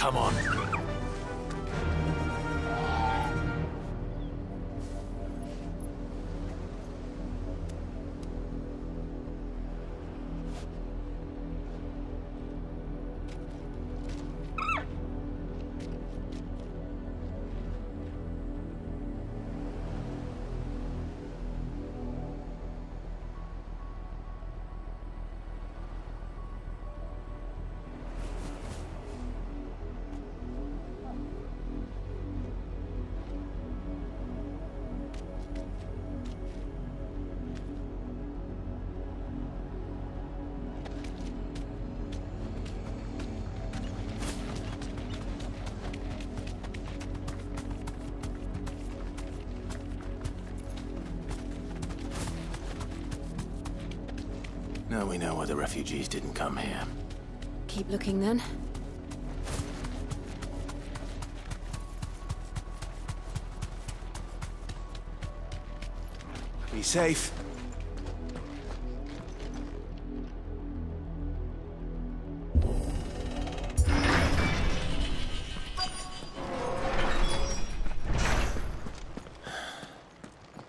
come on. Now we know why the refugees didn't come here. Keep looking then. Be safe.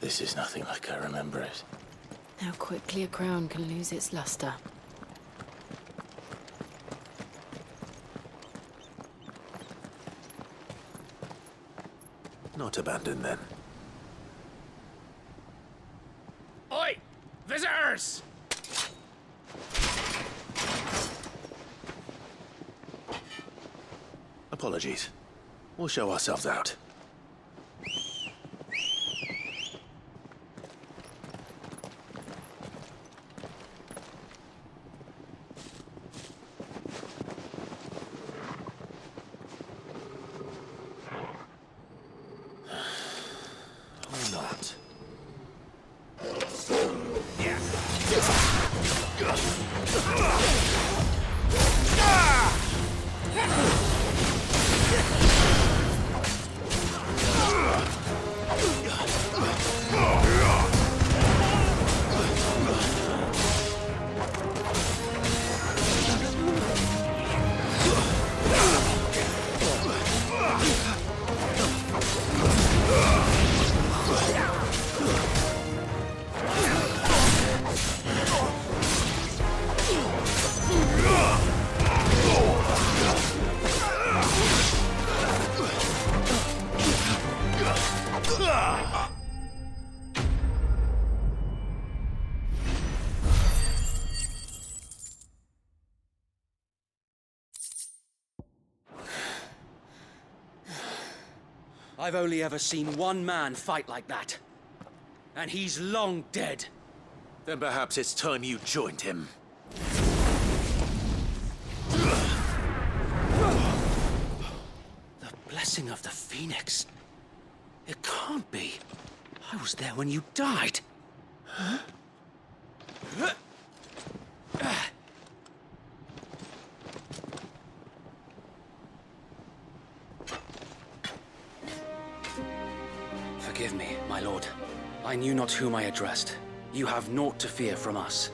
This is nothing like I remember it. How quickly a crown can lose its luster. Not abandoned then. Oi! Visitors! Apologies. We'll show ourselves out. Or not. I've only ever seen one man fight like that. And he's long dead. Then perhaps it's time you joined him. The blessing of the Phoenix. It can't be. I was there when you died. Huh? Forgive me, my lord. I knew not whom I addressed. You have naught to fear from us.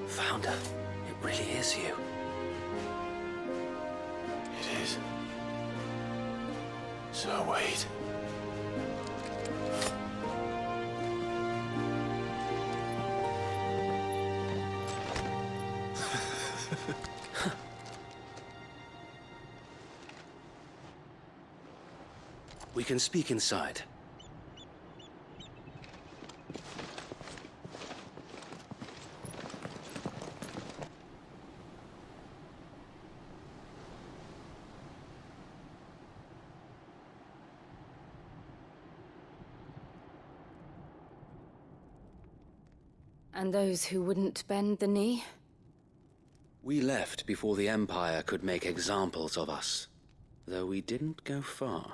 Founder, it really is you. It is. So wait. We can speak inside. And those who wouldn't bend the knee? We left before the Empire could make examples of us, though we didn't go far.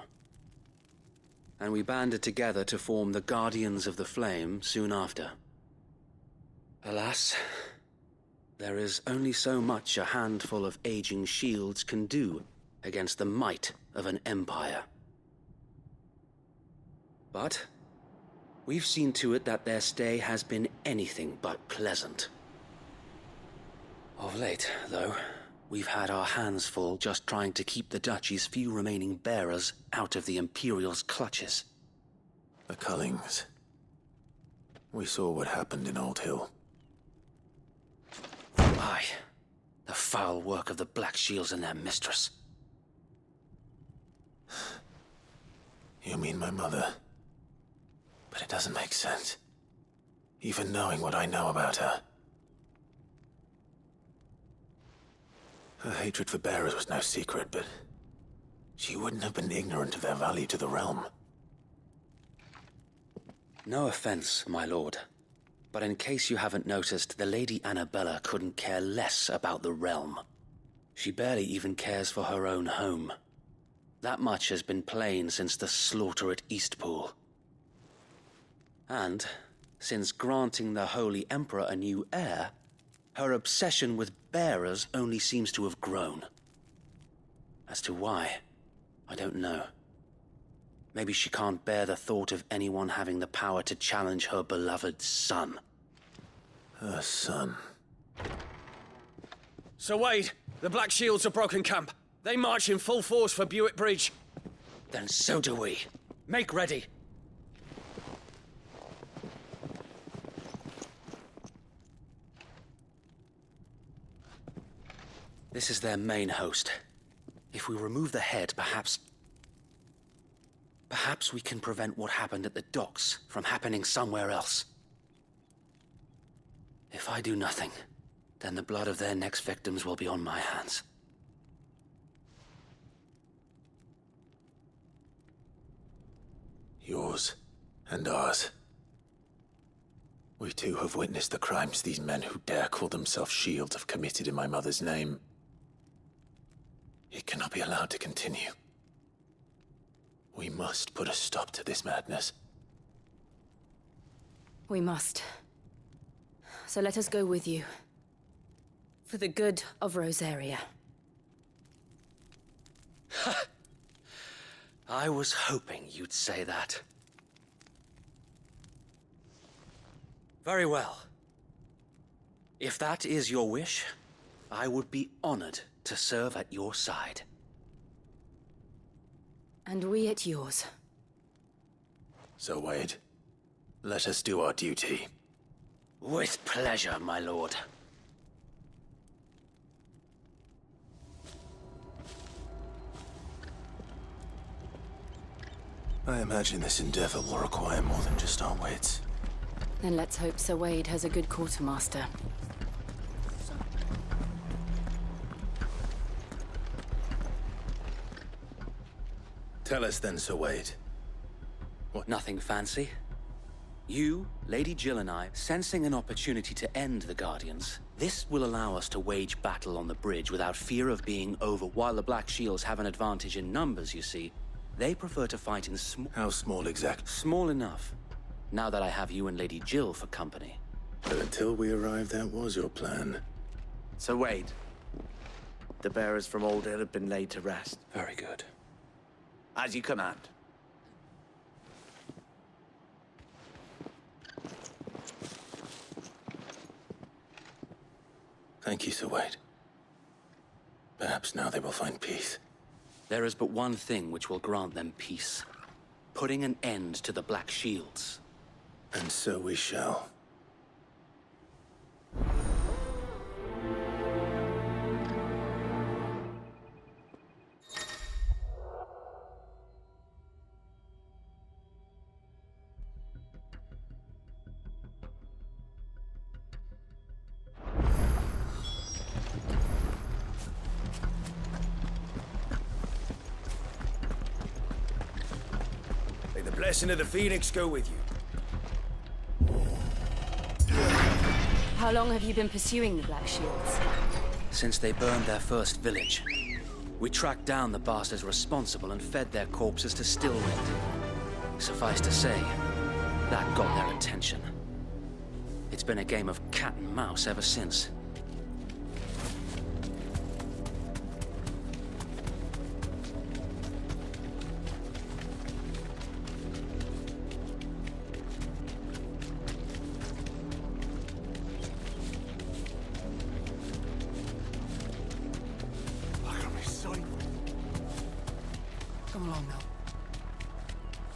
And we banded together to form the Guardians of the Flame soon after. Alas, there is only so much a handful of aging shields can do against the might of an empire. But we've seen to it that their stay has been anything but pleasant. Of late, though, we've had our hands full just trying to keep the Duchy's few remaining bearers out of the Imperial's clutches. The Cullings. We saw what happened in Old Hill. Aye. The foul work of the Black Shields and their mistress. You mean my mother? But it doesn't make sense. Even knowing what I know about her. Her hatred for bearers was no secret, but she wouldn't have been ignorant of their value to the realm. No offense, my lord. But in case you haven't noticed, the Lady Annabella couldn't care less about the realm. She barely even cares for her own home. That much has been plain since the slaughter at Eastpool. And, since granting the Holy Emperor a new heir, her obsession with bearers only seems to have grown. As to why, I don't know. Maybe she can't bear the thought of anyone having the power to challenge her beloved son. Her son. Sir Wade, the Black Shields have broken camp. They march in full force for Buick Bridge. Then so do we. Make ready. This is their main host. If we remove the head, perhaps we can prevent what happened at the docks from happening somewhere else. If I do nothing, then the blood of their next victims will be on my hands. Yours and ours. We too have witnessed the crimes these men who dare call themselves Shields have committed in my mother's name. It cannot be allowed to continue. We must put a stop to this madness. We must. So let us go with you. For the good of Rosaria. I was hoping you'd say that. Very well. If that is your wish, I would be honored to serve at your side. And we at yours. So, Wade, let us do our duty. With pleasure, my lord. I imagine this endeavor will require more than just our wits. Then let's hope Sir Wade has a good quartermaster. Tell us then, Sir Wade. Nothing fancy. You, Lady Jill and I, sensing an opportunity to end the Guardians, this will allow us to wage battle on the bridge without fear of being over. While the Black Shields have an advantage in numbers, you see, they prefer to fight in How small exactly? Small enough. Now that I have you and Lady Jill for company. But until we arrived, that was your plan. Sir Wade, the bearers from Old Hill have been laid to rest. Very good. As you command. Thank you, Sir Wade. Perhaps now they will find peace. There is but one thing which will grant them peace. Putting an end to the Black Shields. And so we shall. May the blessing of the Phoenix go with you. How long have you been pursuing the Black Shields? Since they burned their first village. We tracked down the bastards responsible and fed their corpses to Stillwind. Suffice to say, that got their attention. It's been a game of cat and mouse ever since. long now.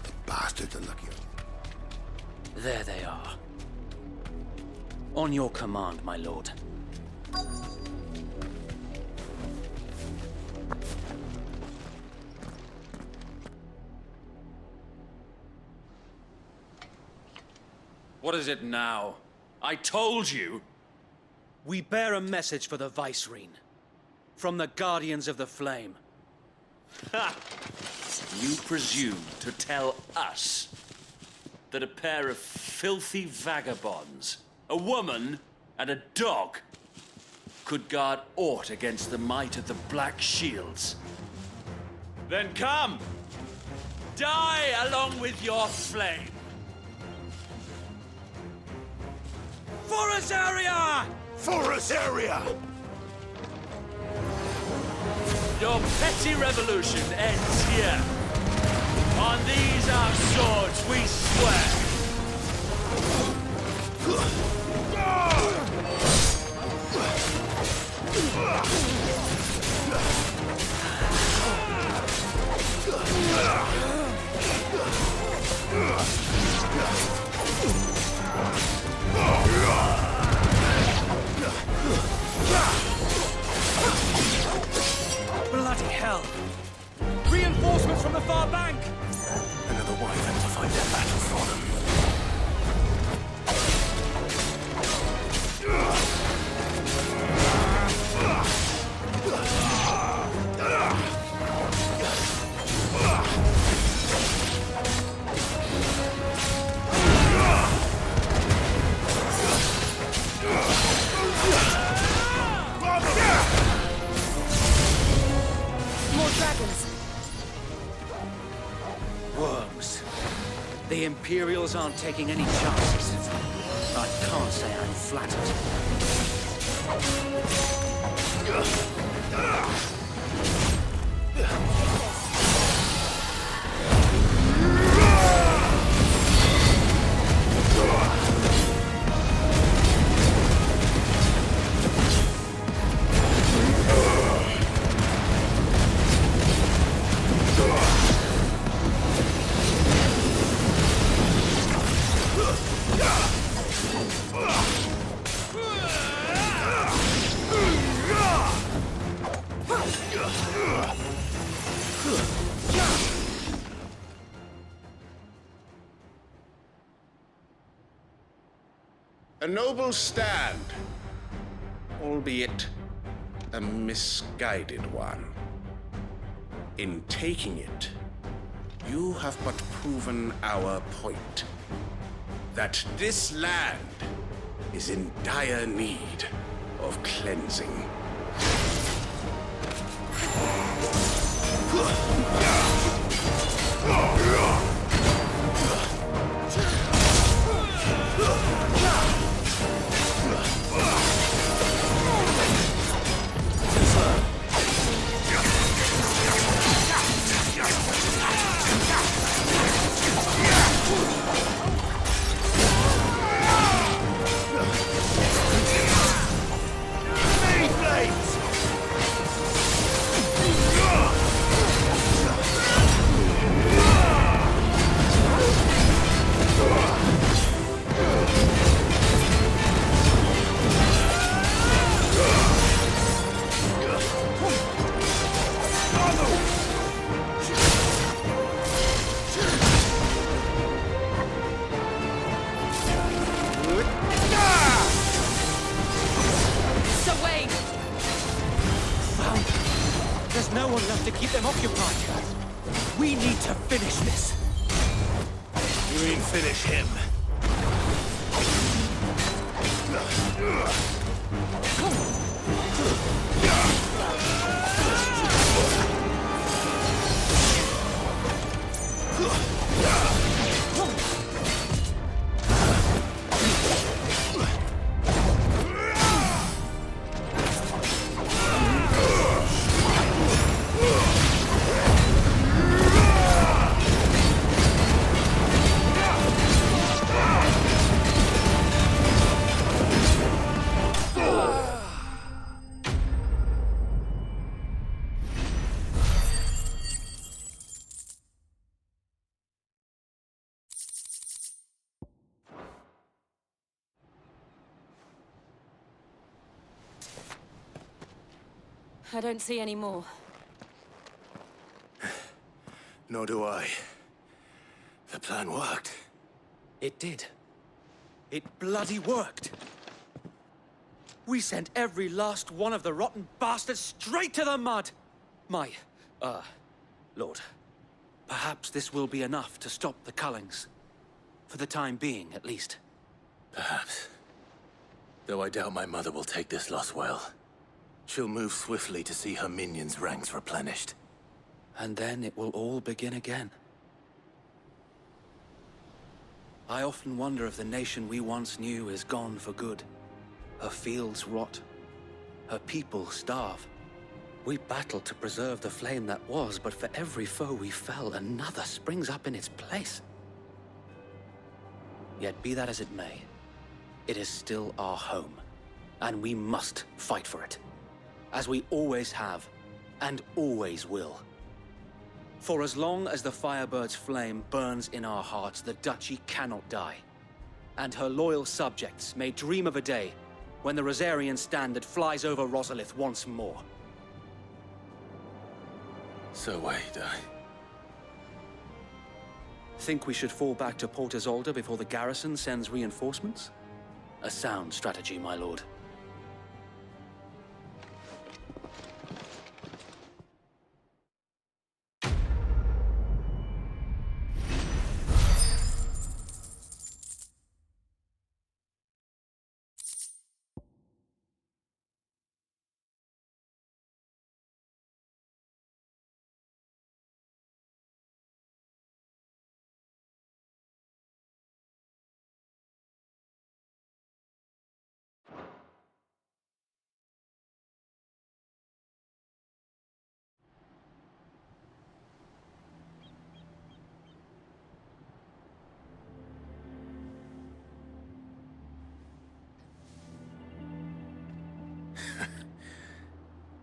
The bastards are lucky. There they are. On your command, my lord. What is it now? I told you! We bear a message for the Vicereine. From the Guardians of the Flame. Ha! You presume to tell us that a pair of filthy vagabonds, a woman and a dog, could guard aught against the might of the Black Shields? Then come! Die along with your flame! For Rosaria! For Rosaria! Your petty revolution ends here. On these our swords we swear. Bloody hell! Reinforcements from the far bank! Another wyvern to find their battle for them. More dragons. Worms. The Imperials aren't taking any chances. I can't say I'm flattered. A noble stand, albeit a misguided one. In taking it, you have but proven our point. That this land is in dire need of cleansing. There's no one left to keep them occupied. We need to finish this. You mean finish him? I don't see any more. Nor do I. The plan worked. It did. It bloody worked. We sent every last one of the rotten bastards straight to the mud! Lord, perhaps this will be enough to stop the Cullings. For the time being, at least. Perhaps. Though I doubt my mother will take this loss well. She'll move swiftly to see her minions' ranks replenished. And then it will all begin again. I often wonder if the nation we once knew is gone for good. Her fields rot. Her people starve. We battled to preserve the flame that was, but for every foe we fell, another springs up in its place. Yet be that as it may, it is still our home, and we must fight for it, as we always have, and always will. For as long as the Firebird's flame burns in our hearts, the Duchy cannot die, and her loyal subjects may dream of a day when the Rosarian standard flies over Rosalith once more. So wait, Think we should fall back to Port Isolde before the garrison sends reinforcements? A sound strategy, my lord.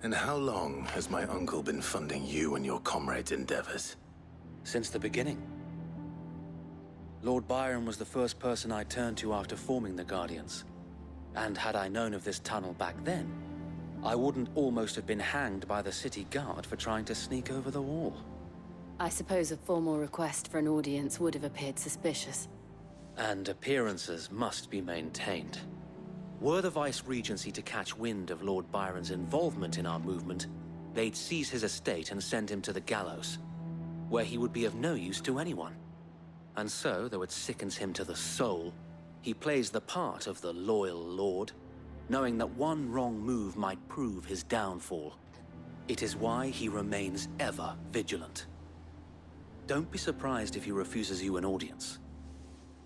And how long has my uncle been funding you and your comrades' endeavors? Since the beginning. Lord Byron was the first person I turned to after forming the Guardians. And had I known of this tunnel back then, I wouldn't almost have been hanged by the city guard for trying to sneak over the wall. I suppose a formal request for an audience would have appeared suspicious. And appearances must be maintained. Were the Vice-Regency to catch wind of Lord Byron's involvement in our movement, they'd seize his estate and send him to the gallows, where he would be of no use to anyone. And so, though it sickens him to the soul, he plays the part of the loyal lord, knowing that one wrong move might prove his downfall. It is why he remains ever vigilant. Don't be surprised if he refuses you an audience,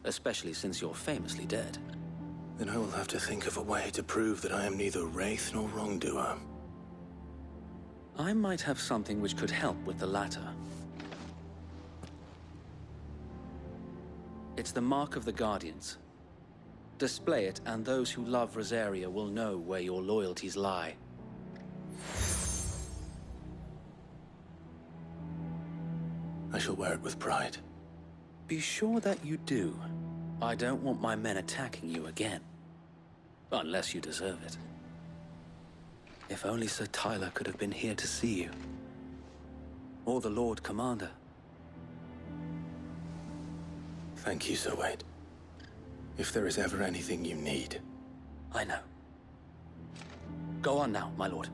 especially since you're famously dead. Then I will have to think of a way to prove that I am neither wraith nor wrongdoer. I might have something which could help with the latter. It's the mark of the Guardians. Display it, and those who love Rosaria will know where your loyalties lie. I shall wear it with pride. Be sure that you do. I don't want my men attacking you again. Unless you deserve it. If only Sir Tyler could have been here to see you. Or the Lord Commander. Thank you, Sir Wade. If there is ever anything you need. I know. Go on now, my lord.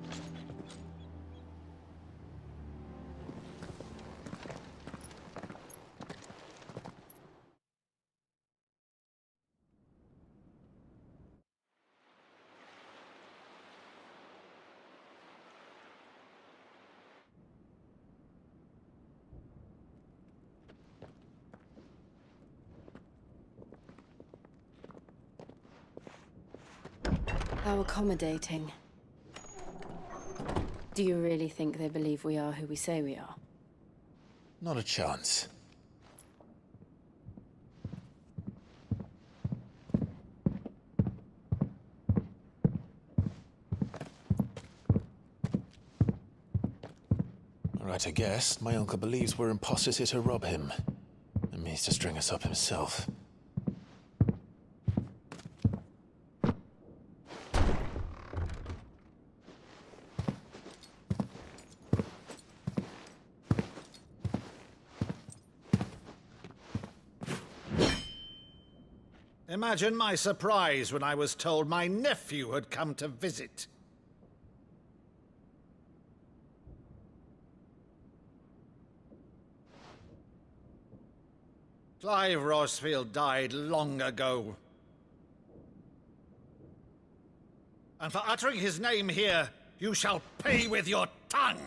How accommodating. Do you really think they believe we are who we say we are? Not a chance. Right, I guess. My uncle believes we're imposters here to rob him. And means to string us up himself. Imagine my surprise when I was told my nephew had come to visit. Clive Rosfield died long ago. And for uttering his name here, you shall pay with your tongue!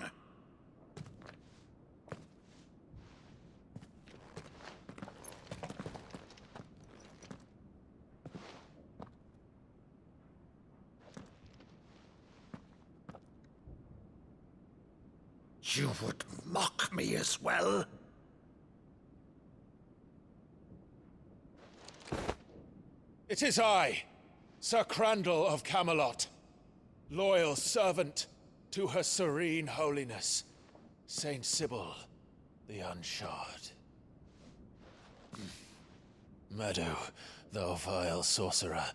You would mock me as well? It is I, Sir Crandall of Camelot, loyal servant to Her Serene Holiness, Saint Sybil the Unshod. Meadow, thou vile sorcerer,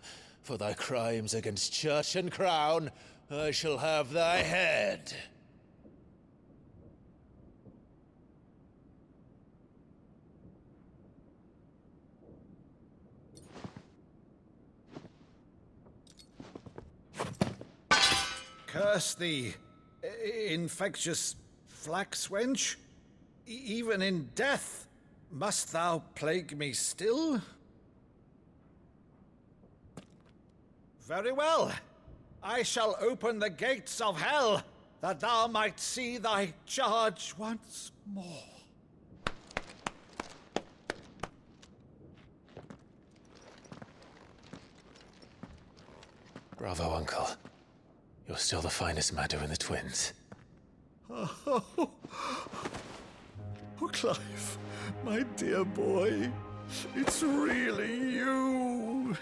for thy crimes against church and crown, I shall have thy head. Curse thee, infectious flax wench. Even in death, must thou plague me still? Very well. I shall open the gates of hell, that thou might see thy charge once more. Bravo, Uncle. You're still the finest Meadow in the twins. Oh, Clive, my dear boy, it's really you.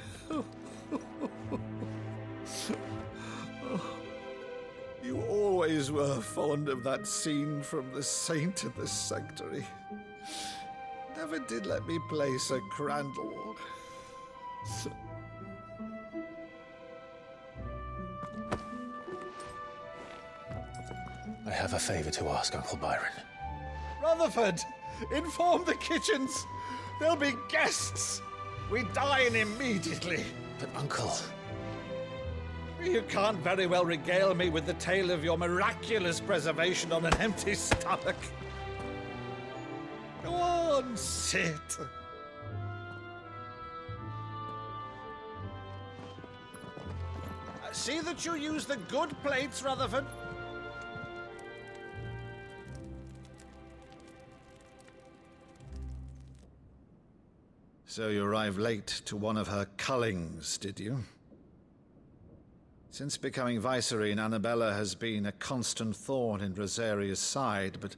You always were fond of that scene from The Saint in the Sanctuary. Never did let me play Sir Crandall. I have a favor to ask, Uncle Byron. Rutherford, inform the kitchens. There'll be guests. We dine immediately. But, Uncle... You can't very well regale me with the tale of your miraculous preservation on an empty stomach. Go on, sit. See that you use the good plates, Rutherford. So you arrived late to one of her cullings, did you? Since becoming Vicereine, Annabella has been a constant thorn in Rosaria's side, but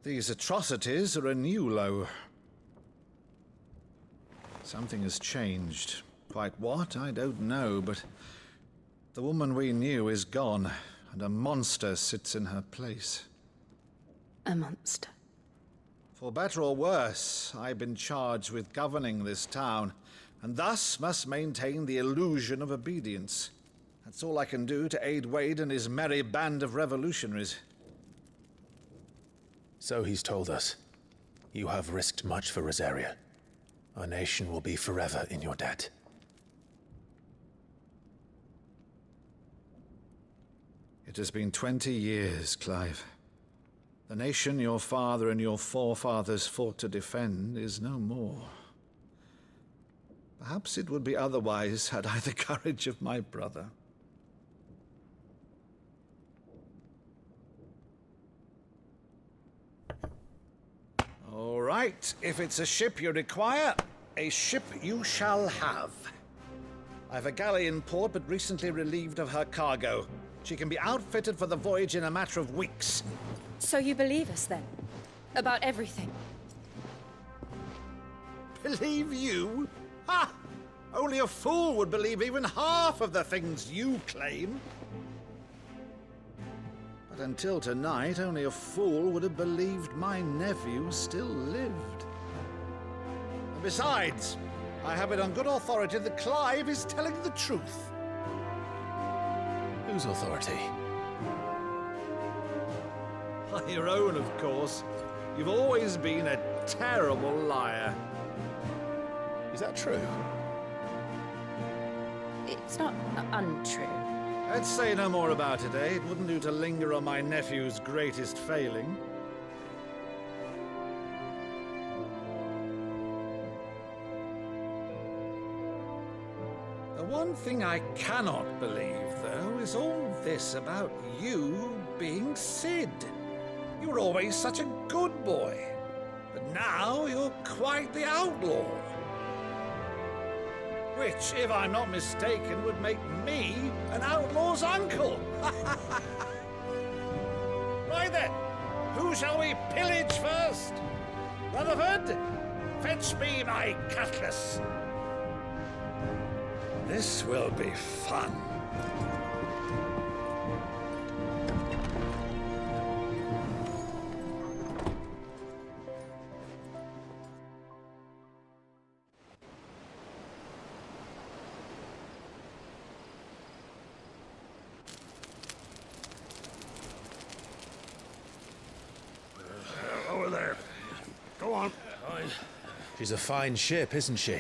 these atrocities are a new low. Something has changed. Quite what, I don't know, but the woman we knew is gone, and a monster sits in her place. A monster. For better or worse, I've been charged with governing this town, and thus must maintain the illusion of obedience. That's all I can do to aid Wade and his merry band of revolutionaries. So he's told us. You have risked much for Rosaria. Our nation will be forever in your debt. It has been 20 years, Clive. The nation your father and your forefathers fought to defend is no more. Perhaps it would be otherwise had I the courage of my brother. All right, if it's a ship you require, a ship you shall have. I've a galley in port, but recently relieved of her cargo. She can be outfitted for the voyage in a matter of weeks. So you believe us, then? About everything? Believe you? Ha! Only a fool would believe even half of the things you claim. But until tonight, only a fool would have believed my nephew still lived. And besides, I have it on good authority that Clive is telling the truth. Whose authority? Your own, of course. You've always been a terrible liar. Is that true? It's not untrue. Let's say no more about it, eh? It wouldn't do to linger on my nephew's greatest failing. The one thing I cannot believe, though, is all this about you being Sid. You were always such a good boy, but now you're quite the outlaw. Which, if I'm not mistaken, would make me an outlaw's uncle. Right then, who shall we pillage first? Rutherford, fetch me my cutlass. This will be fun. Over there. Go on. She's a fine ship, isn't she?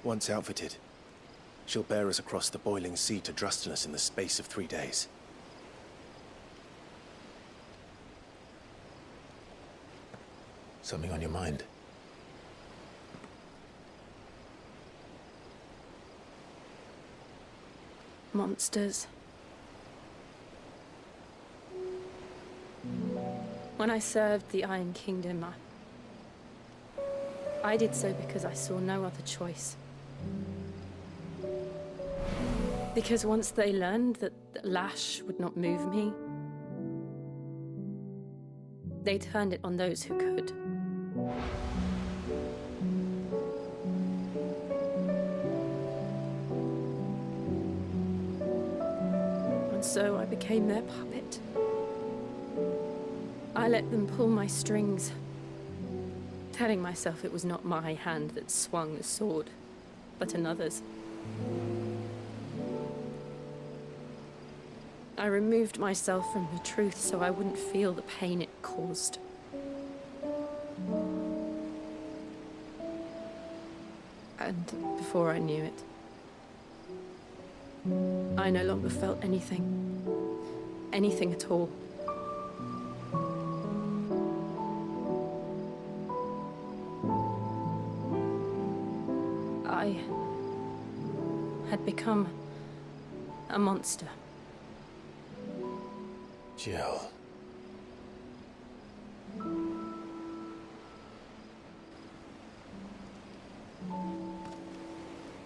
Once outfitted, she'll bear us across the boiling sea to Drustinus in the space of 3 days. Something on your mind? Monsters. When I served the Iron Kingdom, I did so because I saw no other choice. Because once they learned that the lash would not move me, they turned it on those who could. And so I became their puppet. I let them pull my strings, telling myself it was not my hand that swung the sword, but another's. I removed myself from the truth so I wouldn't feel the pain it caused. And before I knew it, I no longer felt anything. Anything at all. I had become a monster. Jill.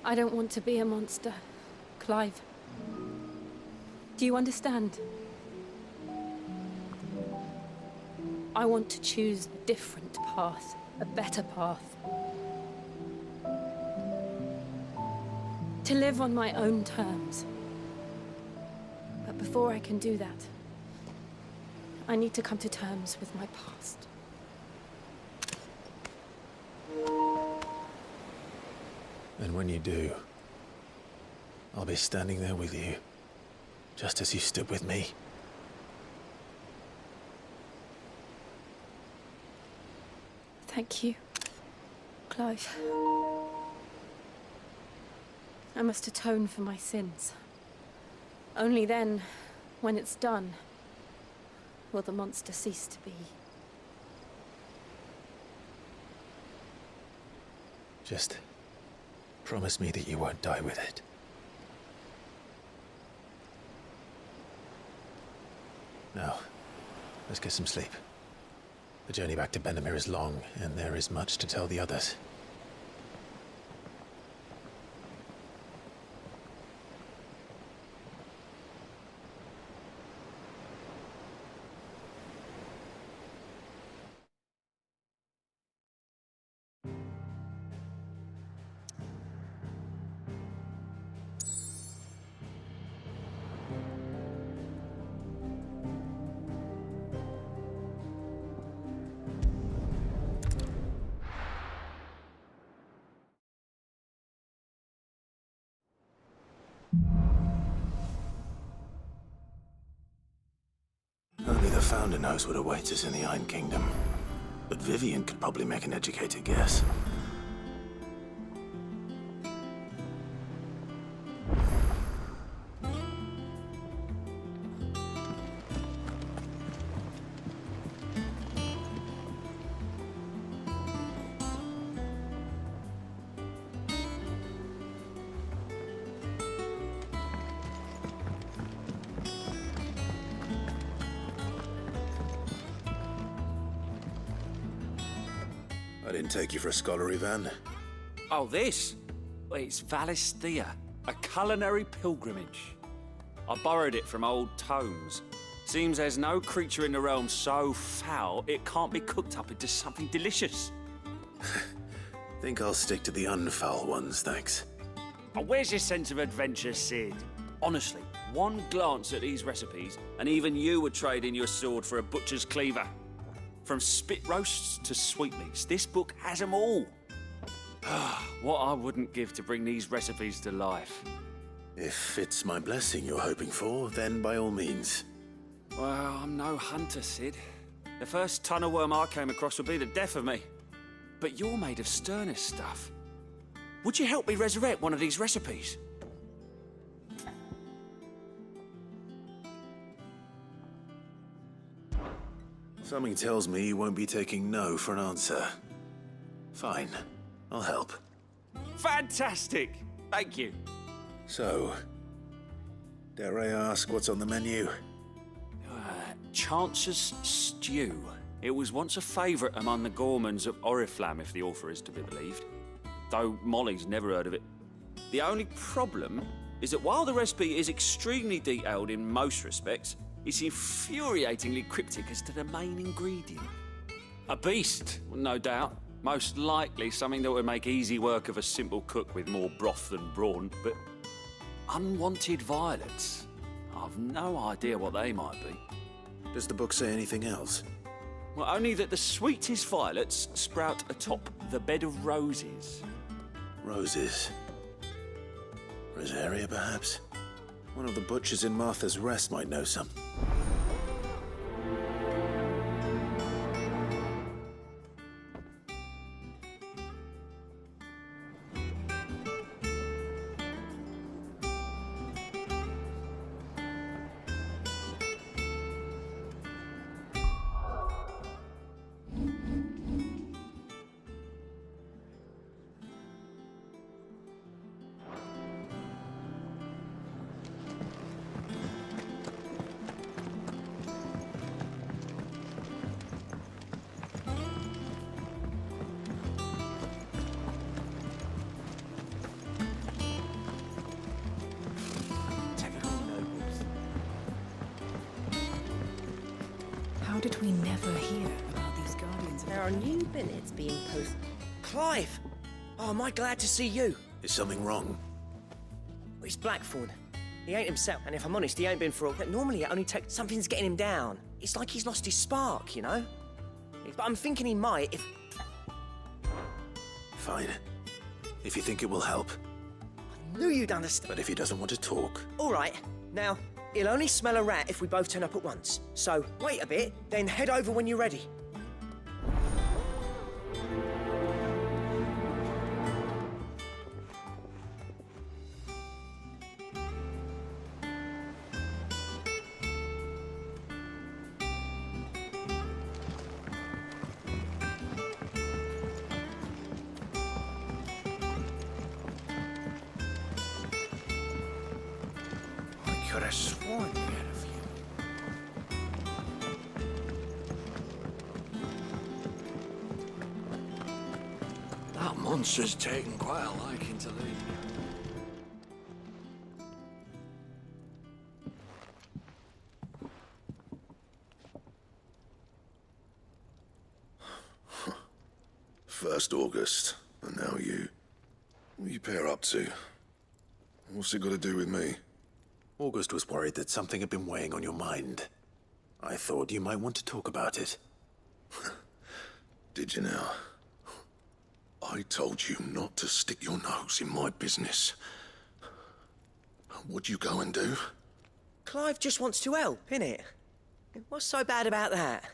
I don't want to be a monster, Clive. Do you understand? I want to choose a different path, a better path. To live on my own terms. But before I can do that, I need to come to terms with my past. And when you do, I'll be standing there with you, just as you stood with me. Thank you, Clive. I must atone for my sins. Only then, when it's done, will the monster cease to be. Just promise me that you won't die with it. Now, let's get some sleep. The journey back to Benamir is long, and there is much to tell the others. Only the Founder knows what awaits us in the Iron Kingdom. But Vivian could probably make an educated guess. I didn't take you for a scholarly van. Oh, this? Well, it's Valisthea, a culinary pilgrimage. I borrowed it from old tomes. Seems there's no creature in the realm so foul it can't be cooked up into something delicious. Think I'll stick to the unfoul ones, thanks. Oh, where's your sense of adventure, Sid? Honestly, one glance at these recipes, and even you would trade in your sword for a butcher's cleaver. From spit roasts to sweetmeats, this book has them all. What I wouldn't give to bring these recipes to life. If it's my blessing you're hoping for, then by all means. Well, I'm no hunter, Sid. The first tunnel worm I came across would be the death of me. But you're made of sterner stuff. Would you help me resurrect one of these recipes? Something tells me you won't be taking no for an answer. Fine, I'll help. Fantastic! Thank you. So, dare I ask what's on the menu? Chance's Stew. It was once a favourite among the gourmands of Oriflamme, if the author is to be believed. Though Molly's never heard of it. The only problem is that while the recipe is extremely detailed in most respects, it's infuriatingly cryptic as to the main ingredient. A beast, no doubt. Most likely something that would make easy work of a simple cook with more broth than brawn, but unwanted violets. I've no idea what they might be. Does the book say anything else? Well, only that the sweetest violets sprout atop the bed of roses. Roses. Rosaria, perhaps? One of the butchers in Martha's Rest might know some. How did we never hear about these guardians? There are new billets being posted. Clive! Oh, am I glad to see you? Is something wrong? Well, it's Blackthorn. He ain't himself, and if I'm honest, he ain't been for a... But normally it only takes... Something's getting him down. It's like he's lost his spark, you know? But I'm thinking he might if... Fine. If you think it will help. I knew you'd understand. But if he doesn't want to talk... All right. Now, he'll only smell a rat if we both turn up at once. So, wait a bit, then head over when you're ready. Could have sworn we had a few. That monster's taken quite a liking to leave. First August, and now you. What are you pair up to? What's it got to do with me? August was worried that something had been weighing on your mind. I thought you might want to talk about it. Did you now? I told you not to stick your nose in my business. What'd you go and do? Clive just wants to help, innit? What's so bad about that?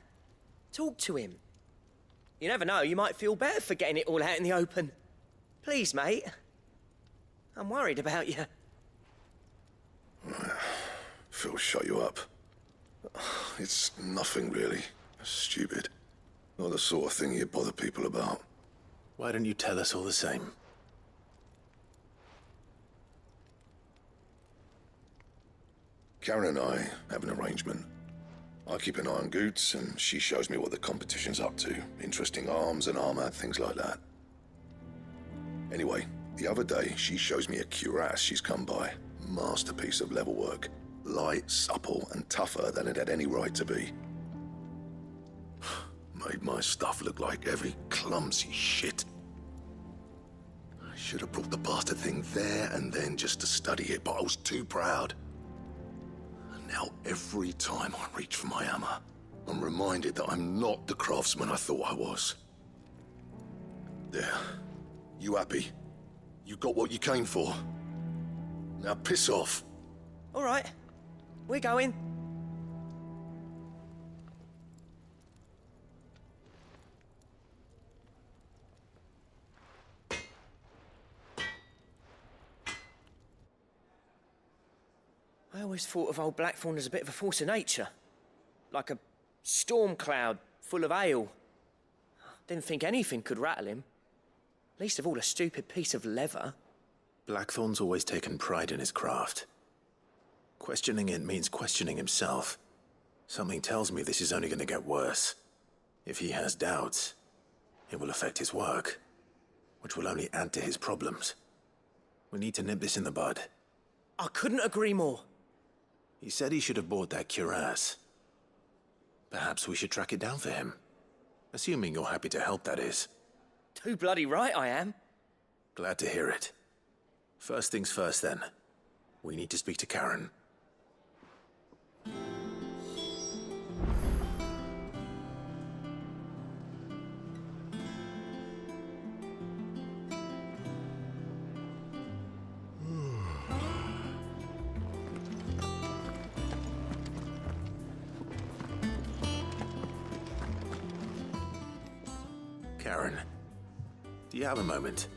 Talk to him. You never know, you might feel better for getting it all out in the open. Please, mate. I'm worried about you. Phil shut you up. It's nothing really. Stupid. Not the sort of thing you bother people about. Why don't you tell us all the same? Karen and I have an arrangement. I keep an eye on Goots, and she shows me what the competition's up to. Interesting arms and armor, things like that. Anyway, the other day, she shows me a cuirass she's come by. Masterpiece of level work. Light, supple, and tougher than it had any right to be. Made my stuff look like heavy, clumsy shit. I should have brought the bastard thing there and then just to study it, but I was too proud. Now, every time I reach for my hammer, I'm reminded that I'm not the craftsman I thought I was. There. You happy? You got what you came for. Now piss off. All right. We're going. I always thought of old Blackthorn as a bit of a force of nature. Like a storm cloud full of hail. Didn't think anything could rattle him. Least of all a stupid piece of leather. Blackthorn's always taken pride in his craft. Questioning it means questioning himself. Something tells me this is only going to get worse. If he has doubts, it will affect his work, which will only add to his problems. We need to nip this in the bud. I couldn't agree more. He said he should have bought that cuirass. Perhaps we should track it down for him. Assuming you're happy to help, that is. Too bloody right I am. Glad to hear it. First things first, then. We need to speak to Karen. Karen, do you have a moment?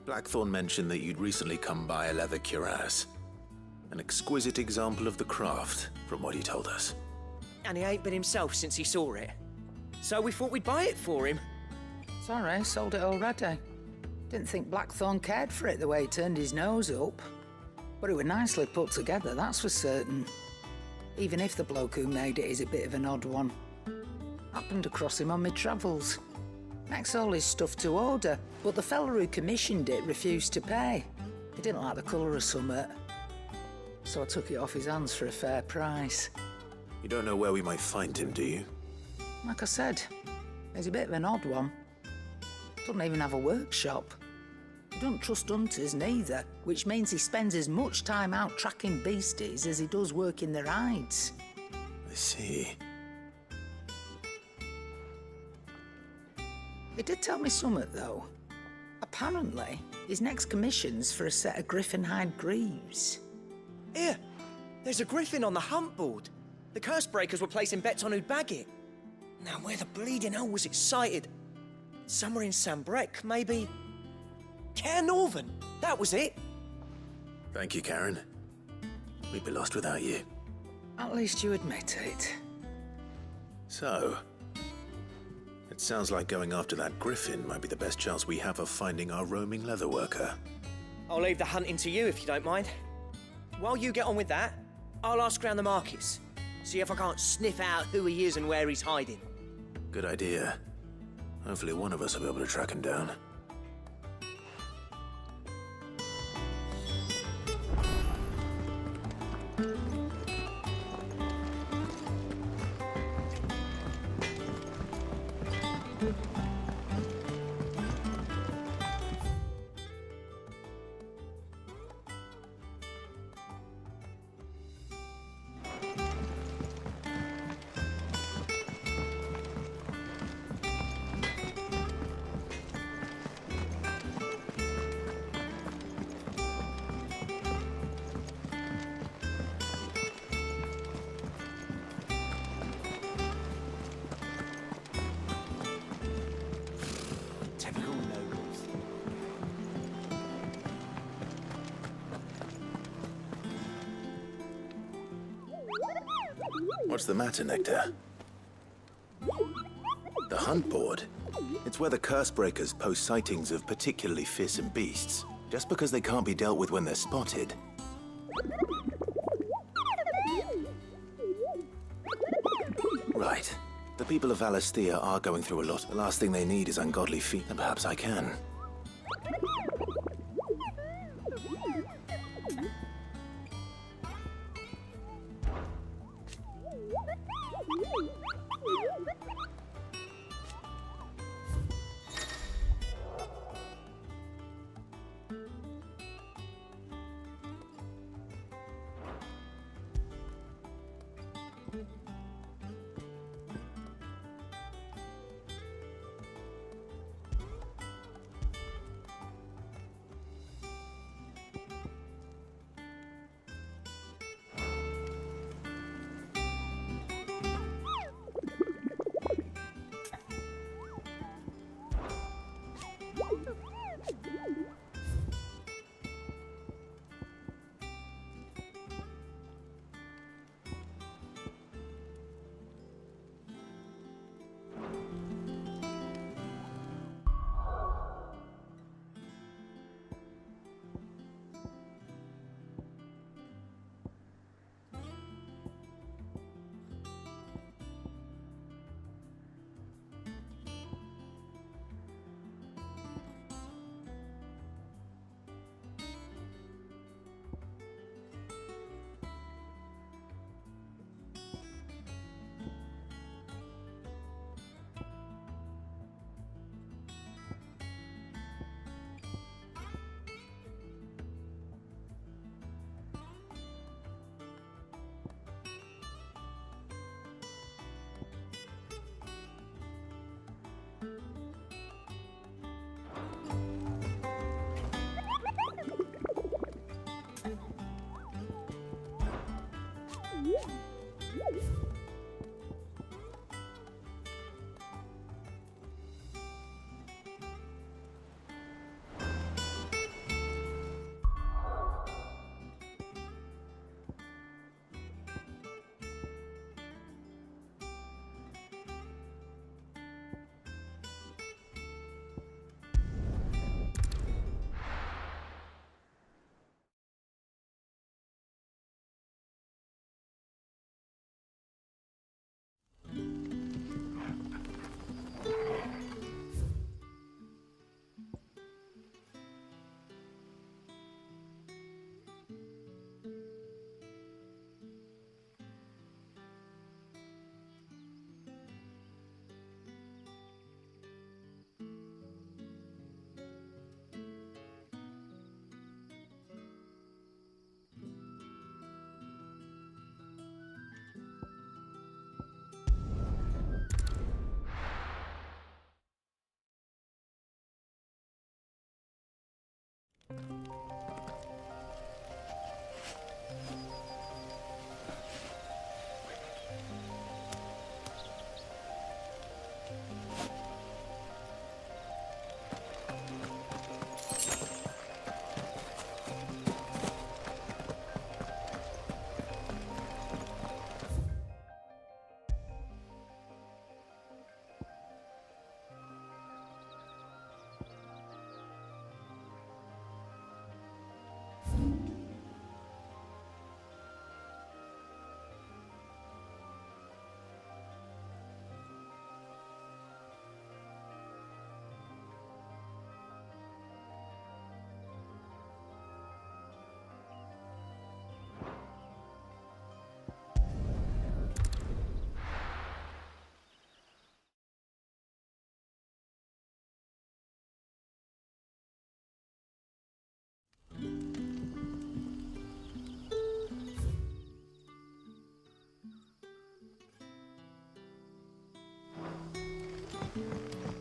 Blackthorn mentioned that you'd recently come by a leather cuirass. An exquisite example of the craft, from what he told us. And he ain't been himself since he saw it. So we thought we'd buy it for him. Sorry, sold it already. Didn't think Blackthorn cared for it the way he turned his nose up. But it was nicely put together, that's for certain. Even if the bloke who made it is a bit of an odd one. Happened across him on my travels. Makes all his stuff to order, but the fella who commissioned it refused to pay. He didn't like the colour of summit. So I took it off his hands for a fair price. You don't know where we might find him, do you? Like I said, he's a bit of an odd one. Doesn't even have a workshop. He doesn't trust hunters neither, which means he spends as much time out tracking beasties as he does working their hides. I see. He did tell me something, though. Apparently, his next commission's for a set of griffin hide greaves. Here, there's a griffin on the hunt board. The curse breakers were placing bets on who'd bag it. Now, where the bleeding hell was it sighted? Somewhere in Sambrec, maybe? Caer Northern, that was it. Thank you, Karen. We'd be lost without you. At least you admit it. So, it sounds like going after that griffin might be the best chance we have of finding our roaming leatherworker. I'll leave the hunting to you if you don't mind. While you get on with that, I'll ask around the markets. See if I can't sniff out who he is and where he's hiding. Good idea. Hopefully one of us will be able to track him down. What's the matter, Nectar? The hunt board? It's where the curse breakers post sightings of particularly fearsome beasts, just because they can't be dealt with when they're spotted. The people of Valisthea are going through a lot. The last thing they need is ungodly feet, and perhaps I can.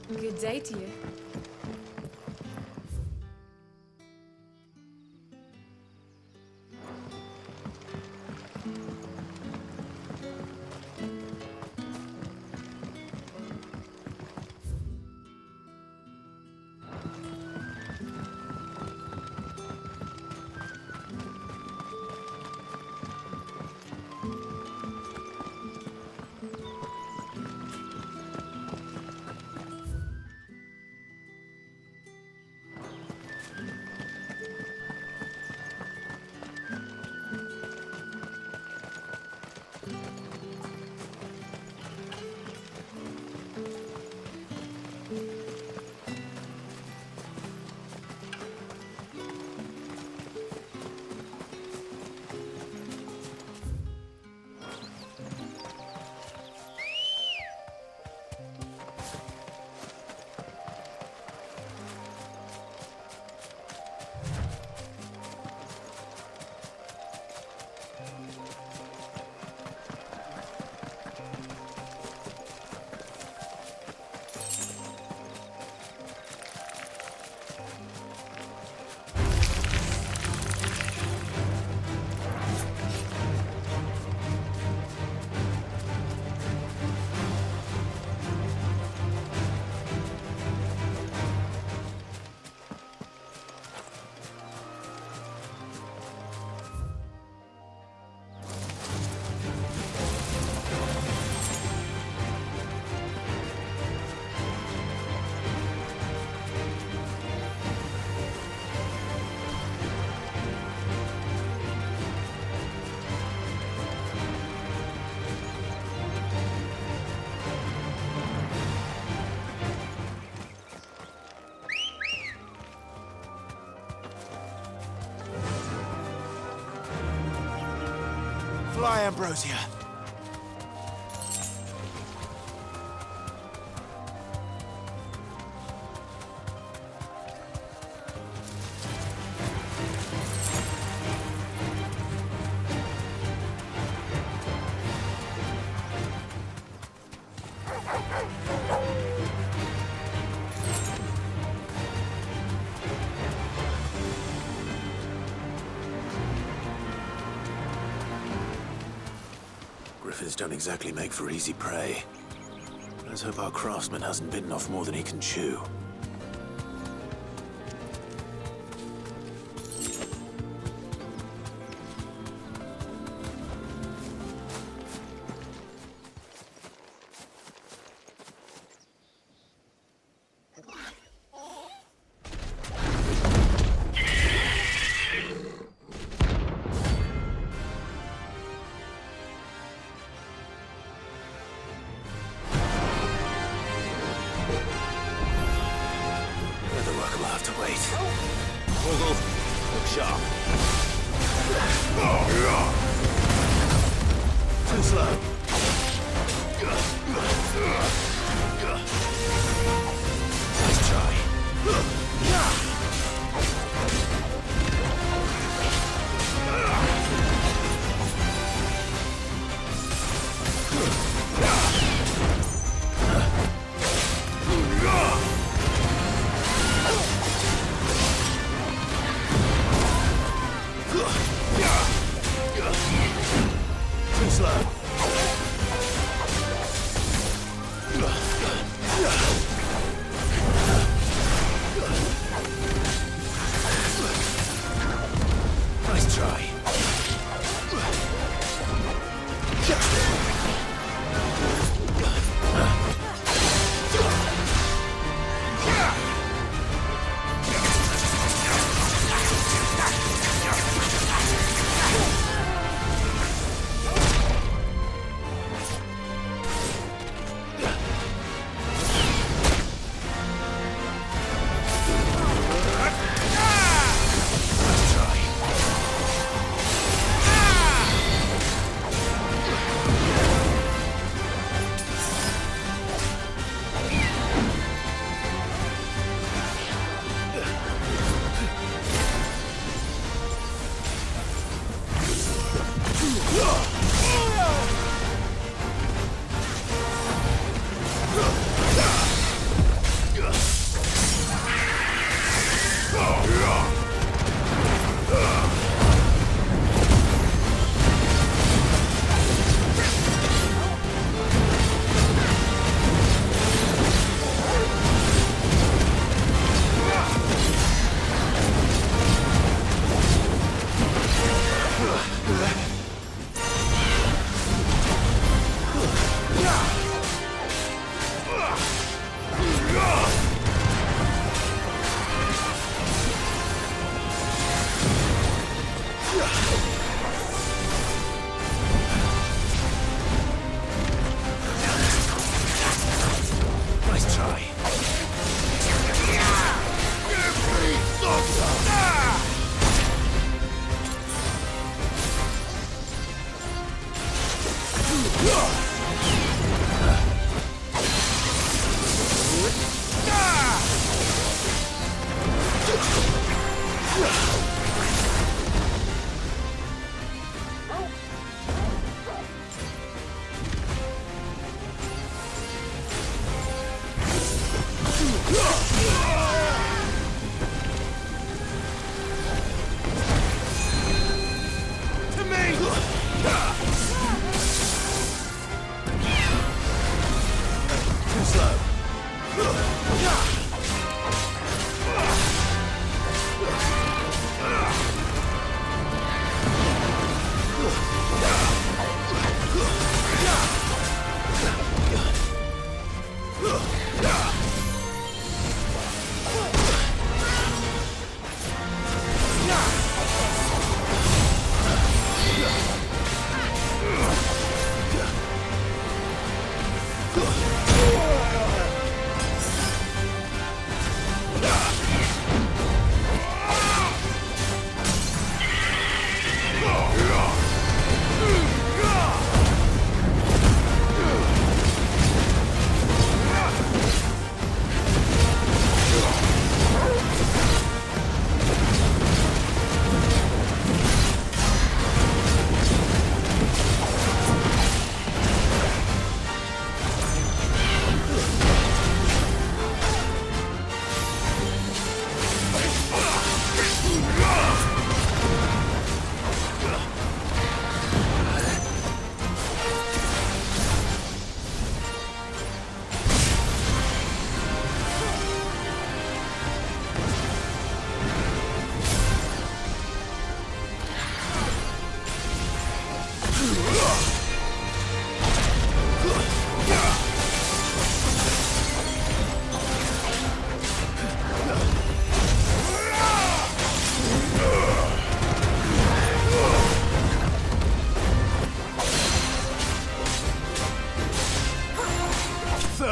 Good day to you. Ambrosia. Griffins don't exactly make for easy prey. Let's hope our craftsman hasn't bitten off more than he can chew.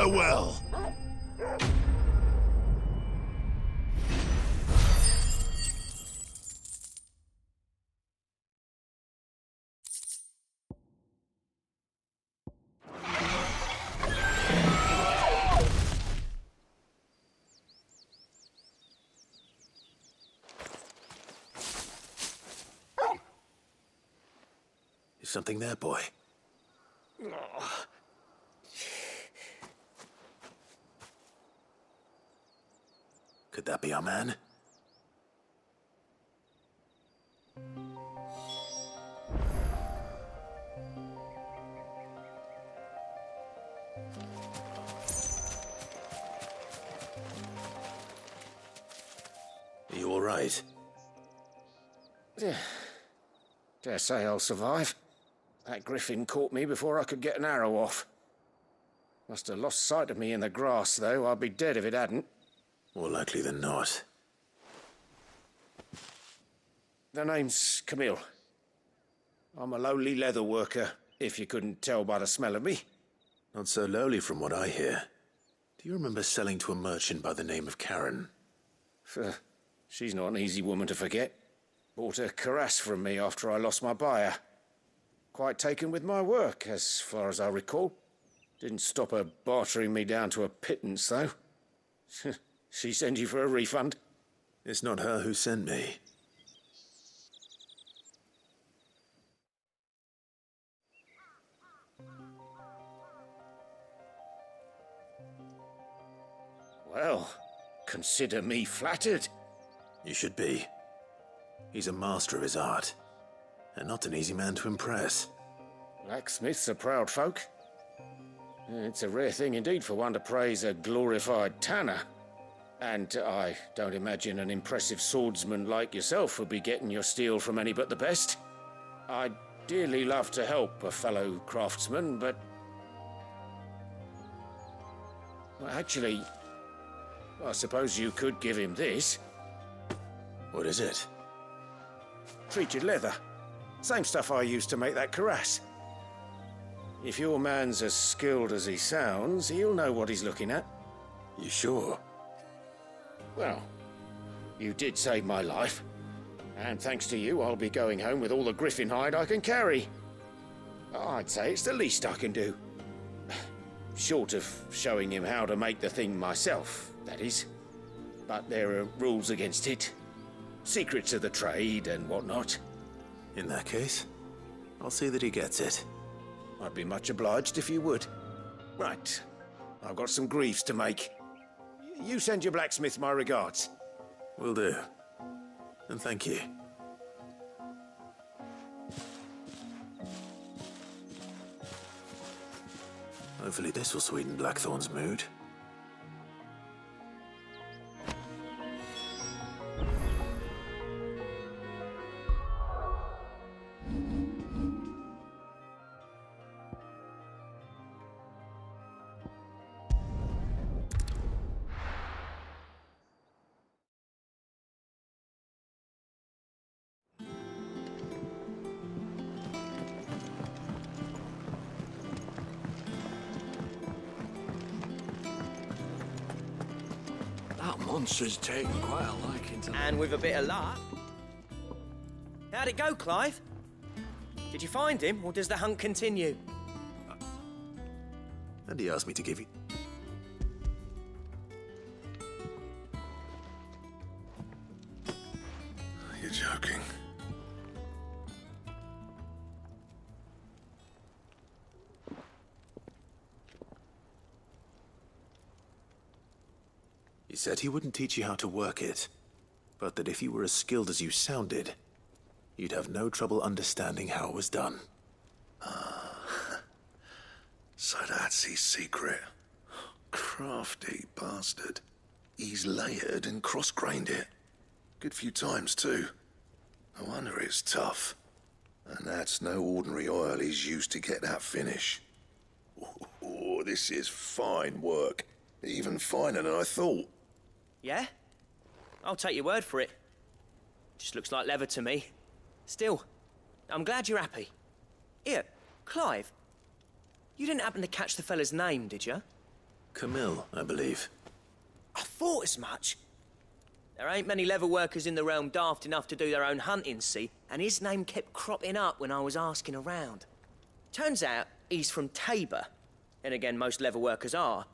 Farewell. Is something there, boy? Could that be our man? Are you all right? Dare say I'll survive. That griffin caught me before I could get an arrow off. Must have lost sight of me in the grass, though. I'd be dead if it hadn't. More likely than not. The name's Camille. I'm a lowly leather worker, if you couldn't tell by the smell of me. Not so lowly from what I hear. Do you remember selling to a merchant by the name of Karen? She's not an easy woman to forget. Bought a cuirass from me after I lost my buyer. Quite taken with my work, as far as I recall. Didn't stop her bartering me down to a pittance, though. She sent you for a refund? It's not her who sent me. Well, consider me flattered. You should be. He's a master of his art, and not an easy man to impress. Blacksmiths are proud folk. It's a rare thing indeed for one to praise a glorified tanner. And I don't imagine an impressive swordsman like yourself would be getting your steel from any but the best. I'd dearly love to help a fellow craftsman, but... Well, actually, I suppose you could give him this. What is it? Treated leather. Same stuff I used to make that cuirass. If your man's as skilled as he sounds, he'll know what he's looking at. You sure? Well, you did save my life. And thanks to you, I'll be going home with all the griffin hide I can carry. I'd say it's the least I can do. Short of showing him how to make the thing myself, that is. But there are rules against it. Secrets of the trade and whatnot. In that case, I'll see that he gets it. I'd be much obliged if you would. Right. I've got some greaves to make. You send your blacksmith my regards. Will do. And thank you. Hopefully this will sweeten Blackthorn's mood. Monster's taken quite a liking to... And with a bit of luck... How'd it go, Clive? Did you find him, or does the hunt continue? And he asked me to give you... You're joking. He said he wouldn't teach you how to work it, but that if you were as skilled as you sounded, you'd have no trouble understanding how it was done. So that's his secret. Crafty bastard. He's layered and cross-grained it. Good few times, too. No wonder it's tough. And that's no ordinary oil he's used to get that finish. Oh, this is fine work. Even finer than I thought. Yeah? I'll take your word for it. Just looks like leather to me. Still, I'm glad you're happy. Here, Clive. You didn't happen to catch the fella's name, did you? Camille, I believe. I thought as much. There ain't many leather workers in the realm daft enough to do their own hunting, see? And his name kept cropping up when I was asking around. Turns out he's from Tabor. And again, most leather workers are.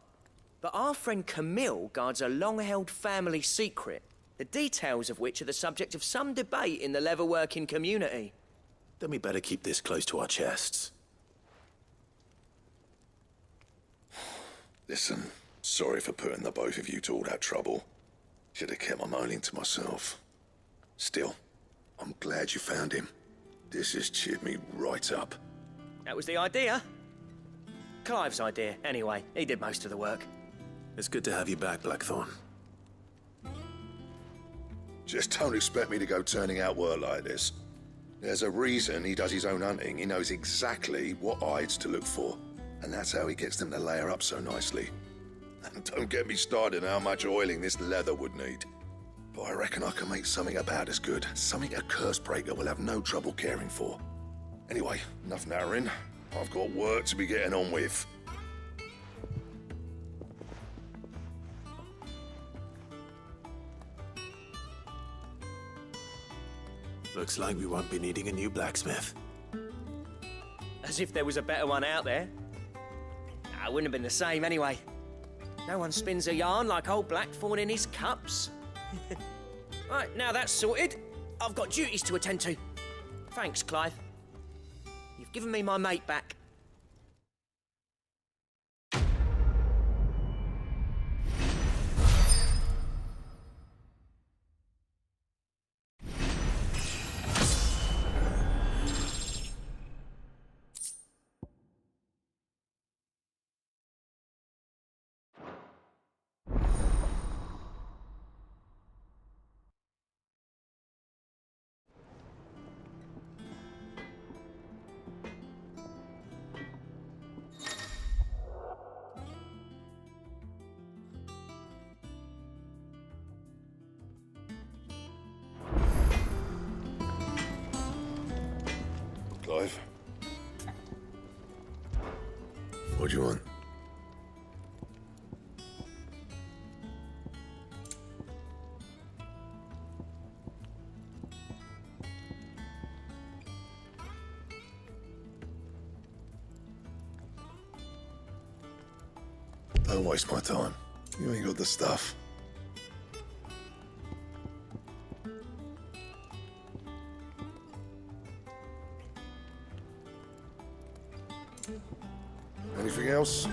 But our friend Camille guards a long-held family secret, the details of which are the subject of some debate in the leather-working community. Then we better keep this close to our chests. Listen, sorry for putting the both of you to all that trouble. Should have kept my moaning to myself. Still, I'm glad you found him. This has cheered me right up. That was the idea. Clive's idea, anyway. He did most of the work. It's good to have you back, Blackthorn. Just don't expect me to go turning out work like this. There's a reason he does his own hunting. He knows exactly what hides to look for. And that's how he gets them to layer up so nicely. And don't get me started on how much oiling this leather would need. But I reckon I can make something about as good. Something a Cursebreaker will have no trouble caring for. Anyway, enough nattering. I've got work to be getting on with. Looks like we won't be needing a new blacksmith. As if there was a better one out there. Nah, it wouldn't have been the same anyway. No one spins a yarn like old Blackthorn in his cups. Right, now that's sorted, I've got duties to attend to. Thanks, Clive. You've given me my mate back. Clive? What do you want? Don't waste my time. You ain't got the stuff. Anything else?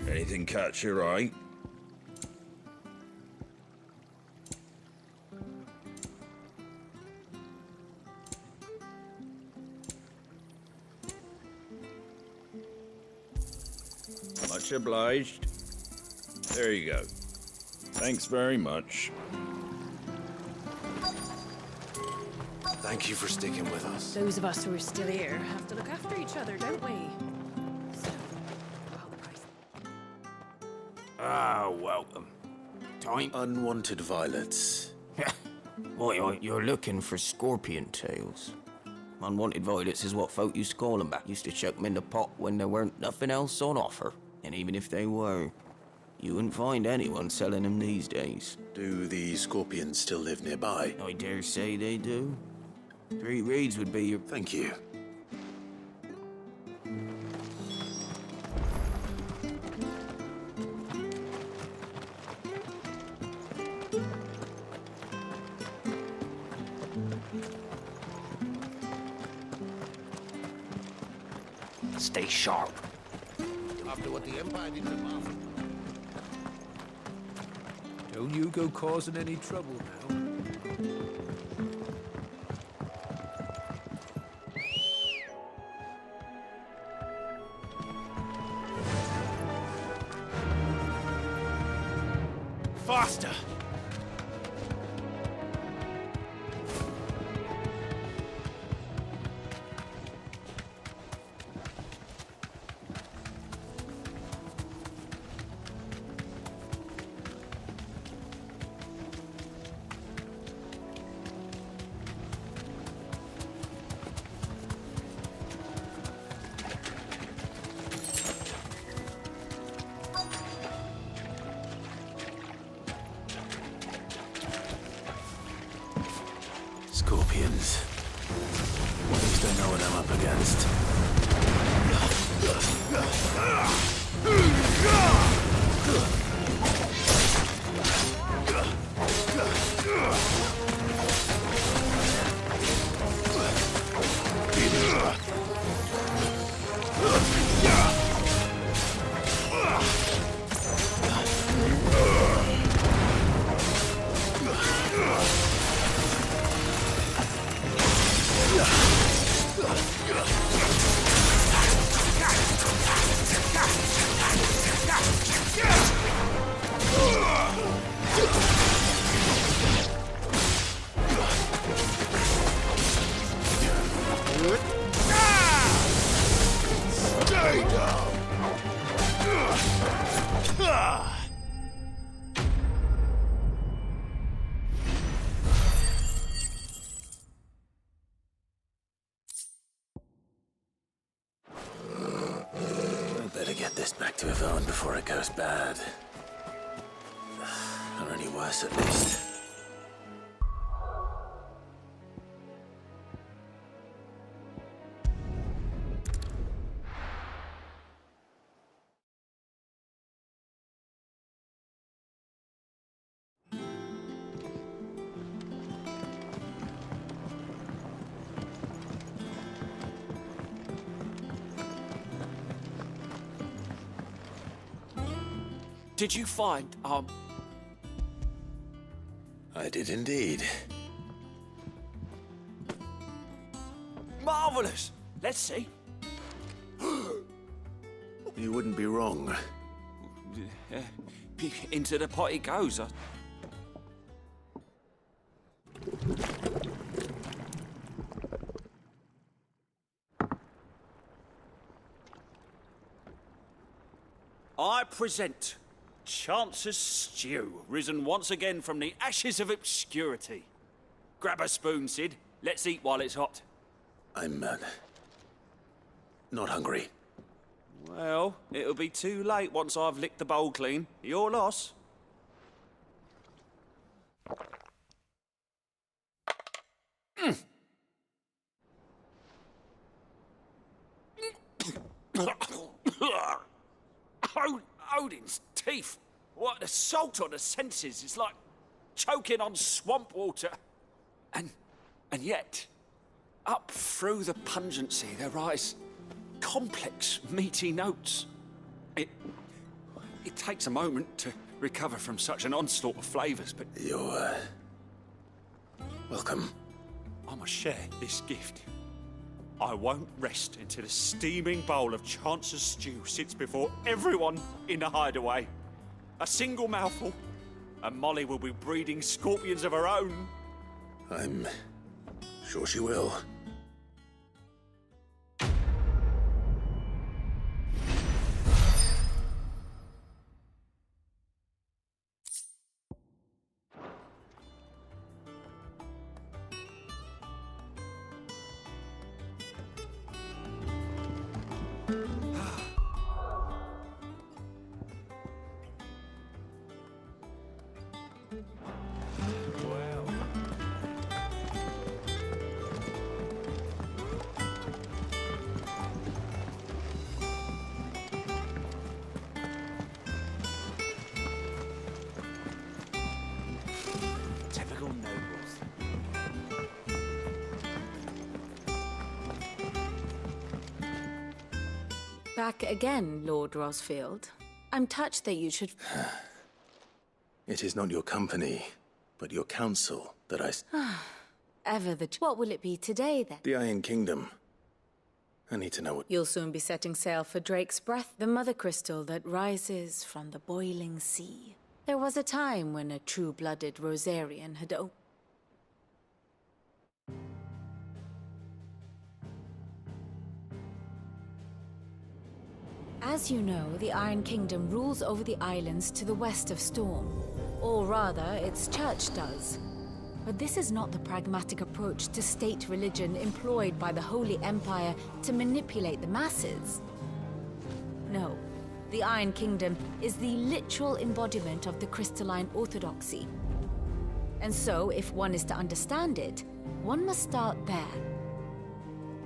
Anything catch your eye? Much obliged. There you go. Thanks very much. Thank you for sticking with us. Those of us who are still here have to look after each other, don't we? Ah, welcome. Time? Unwanted violets. Why, you're looking for scorpion tails. Unwanted violets is what folk used to call them back. Used to chuck them in the pot when there weren't nothing else on offer. And even if they were, you wouldn't find anyone selling them these days. Do the scorpions still live nearby? I dare say they do. 3 reeds would be your... Thank you. Stay sharp. After what the Empire did to Martha. Don't you go causing any trouble now. Faster! Scorpions. At least I know what I'm up against. Stay down! I better get this back to Yvonne before it goes bad. Or any worse, at least. Did you find, I did indeed. Marvelous! Let's see. You wouldn't be wrong. Into the pot it goes. I present Chance's Stew, risen once again from the ashes of obscurity. Grab a spoon, Sid. Let's eat while it's hot. I'm, not hungry. Well, it'll be too late once I've licked the bowl clean. Your loss. Odin's teeth. What an assault on the senses. It's like choking on swamp water. And yet, up through the pungency, there rise complex, meaty notes. It takes a moment to recover from such an onslaught of flavours, but... You're, welcome. I must share this gift. I won't rest until a steaming bowl of Chance's Stew sits before everyone in the hideaway. A single mouthful, and Molly will be breeding scorpions of her own. I'm sure she will. Typical nobles. Back again, Lord Rosfield. I'm touched that you should... It is not your company, but your counsel that Ever the... What will it be today, then? The Iron Kingdom. I need to know what... You'll soon be setting sail for Drake's Breath, the mother crystal that rises from the boiling sea. There was a time when a true-blooded Rosarian had As you know, the Iron Kingdom rules over the islands to the west of Storm. Or rather, its church does. But this is not the pragmatic approach to state religion employed by the Holy Empire to manipulate the masses. No, the Iron Kingdom is the literal embodiment of the crystalline orthodoxy. And so, if one is to understand it, one must start there.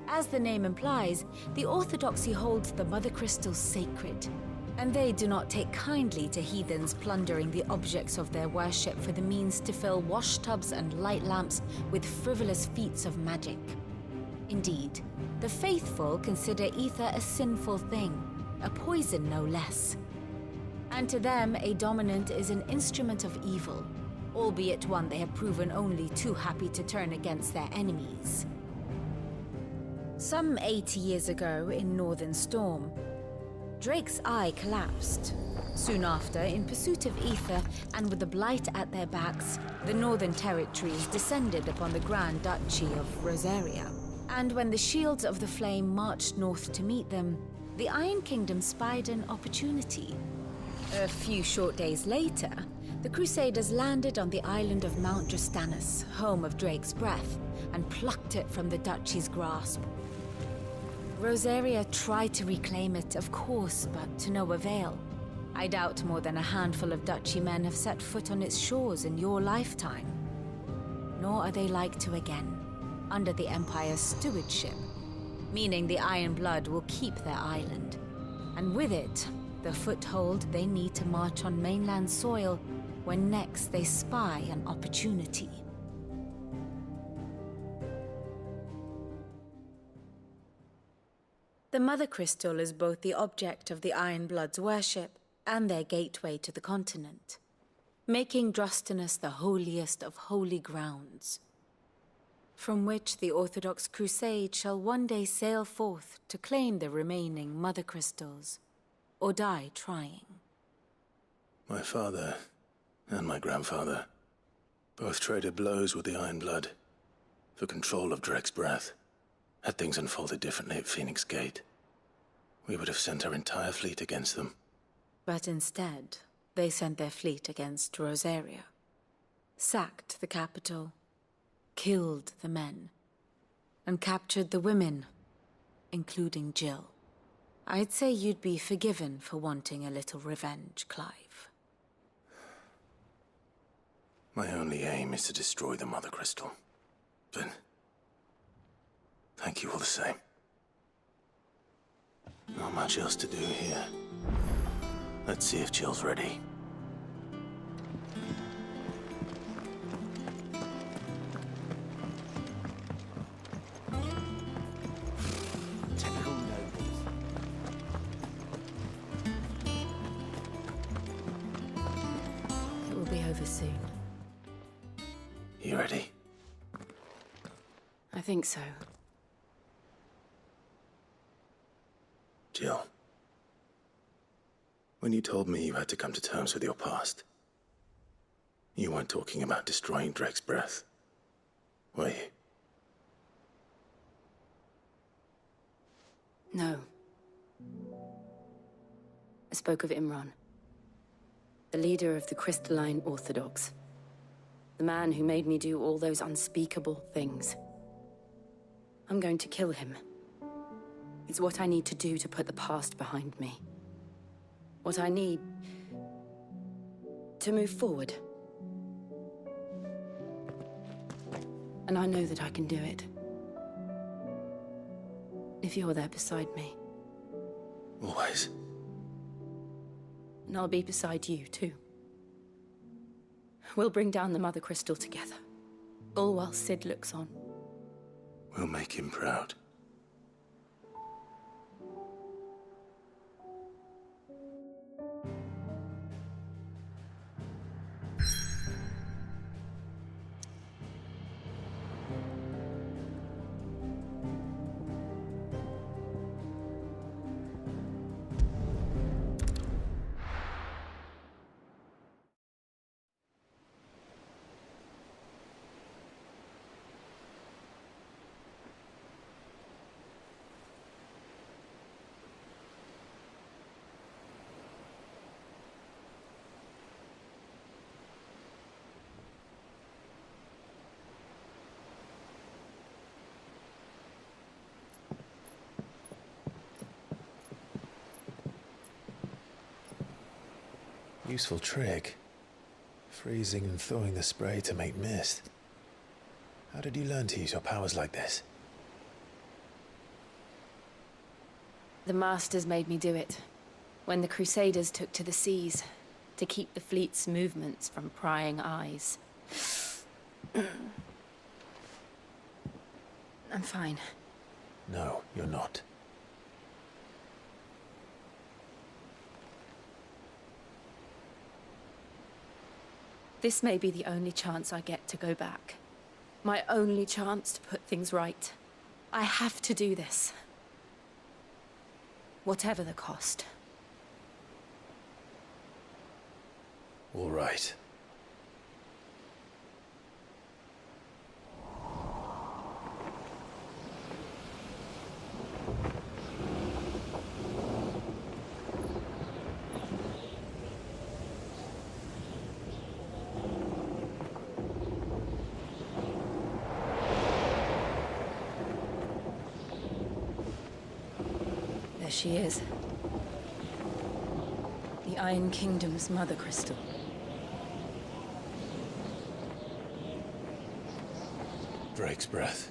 As the name implies, the orthodoxy holds the Mother Crystals sacred, and they do not take kindly to heathens plundering the objects of their worship for the means to fill washtubs and light lamps with frivolous feats of magic. Indeed, the faithful consider ether a sinful thing, a poison no less. And to them, a dominant is an instrument of evil, albeit one they have proven only too happy to turn against their enemies. Some 80 years ago, in Northern Storm, Drake's eye collapsed. Soon after, in pursuit of ether and with the blight at their backs, the Northern Territories descended upon the Grand Duchy of Rosaria. And when the Shields of the Flame marched north to meet them, the Iron Kingdom spied an opportunity. A few short days later, the Crusaders landed on the island of Mount Drastanus, home of Drake's breath, and plucked it from the Duchy's grasp. Rosaria tried to reclaim it, of course, but to no avail. I doubt more than a handful of Duchy men have set foot on its shores in your lifetime. Nor are they like to again, under the Empire's stewardship, meaning the Iron Blood will keep their island, and with it, the foothold they need to march on mainland soil when next they spy an opportunity. The Mother Crystal is both the object of the Iron Blood's worship and their gateway to the continent, making Drastanus the holiest of holy grounds, from which the Orthodox Crusade shall one day sail forth to claim the remaining Mother Crystals, or die trying. My father and my grandfather both traded blows with the Iron Blood for control of Drake's breath. Had things unfolded differently at Phoenix Gate, we would have sent our entire fleet against them. But instead, they sent their fleet against Rosaria, sacked the capital, killed the men, and captured the women, including Jill. I'd say you'd be forgiven for wanting a little revenge, Clive. My only aim is to destroy the Mother Crystal. But thank you all the same. Not much else to do here. Let's see if Jill's ready. Typical nobles. It will be over soon. You ready? I think so. Jill, when you told me you had to come to terms with your past, you weren't talking about destroying Drake's breath, were you? No. I spoke of Imran, the leader of the Crystalline Orthodox. The man who made me do all those unspeakable things. I'm going to kill him. It's what I need to do to put the past behind me. What I need to move forward. And I know that I can do it. If you're there beside me. Always. And I'll be beside you, too. We'll bring down the Mother Crystal together. All while Sid looks on. We'll make him proud. Useful trick. Freezing and thawing the spray to make mist. How did you learn to use your powers like this? The Masters made me do it. When the Crusaders took to the seas, to keep the fleet's movements from prying eyes. I'm fine. No, you're not. This may be the only chance I get to go back. My only chance to put things right. I have to do this. Whatever the cost. All right. There she is. The Iron Kingdom's mother crystal. Drake's breath.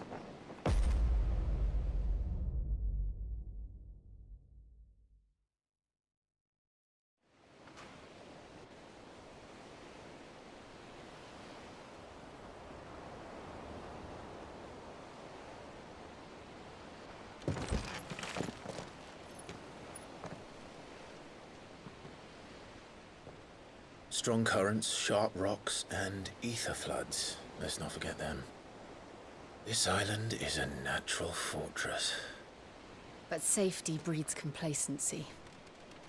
Strong currents, sharp rocks, and ether floods. Let's not forget them. This island is a natural fortress. But safety breeds complacency,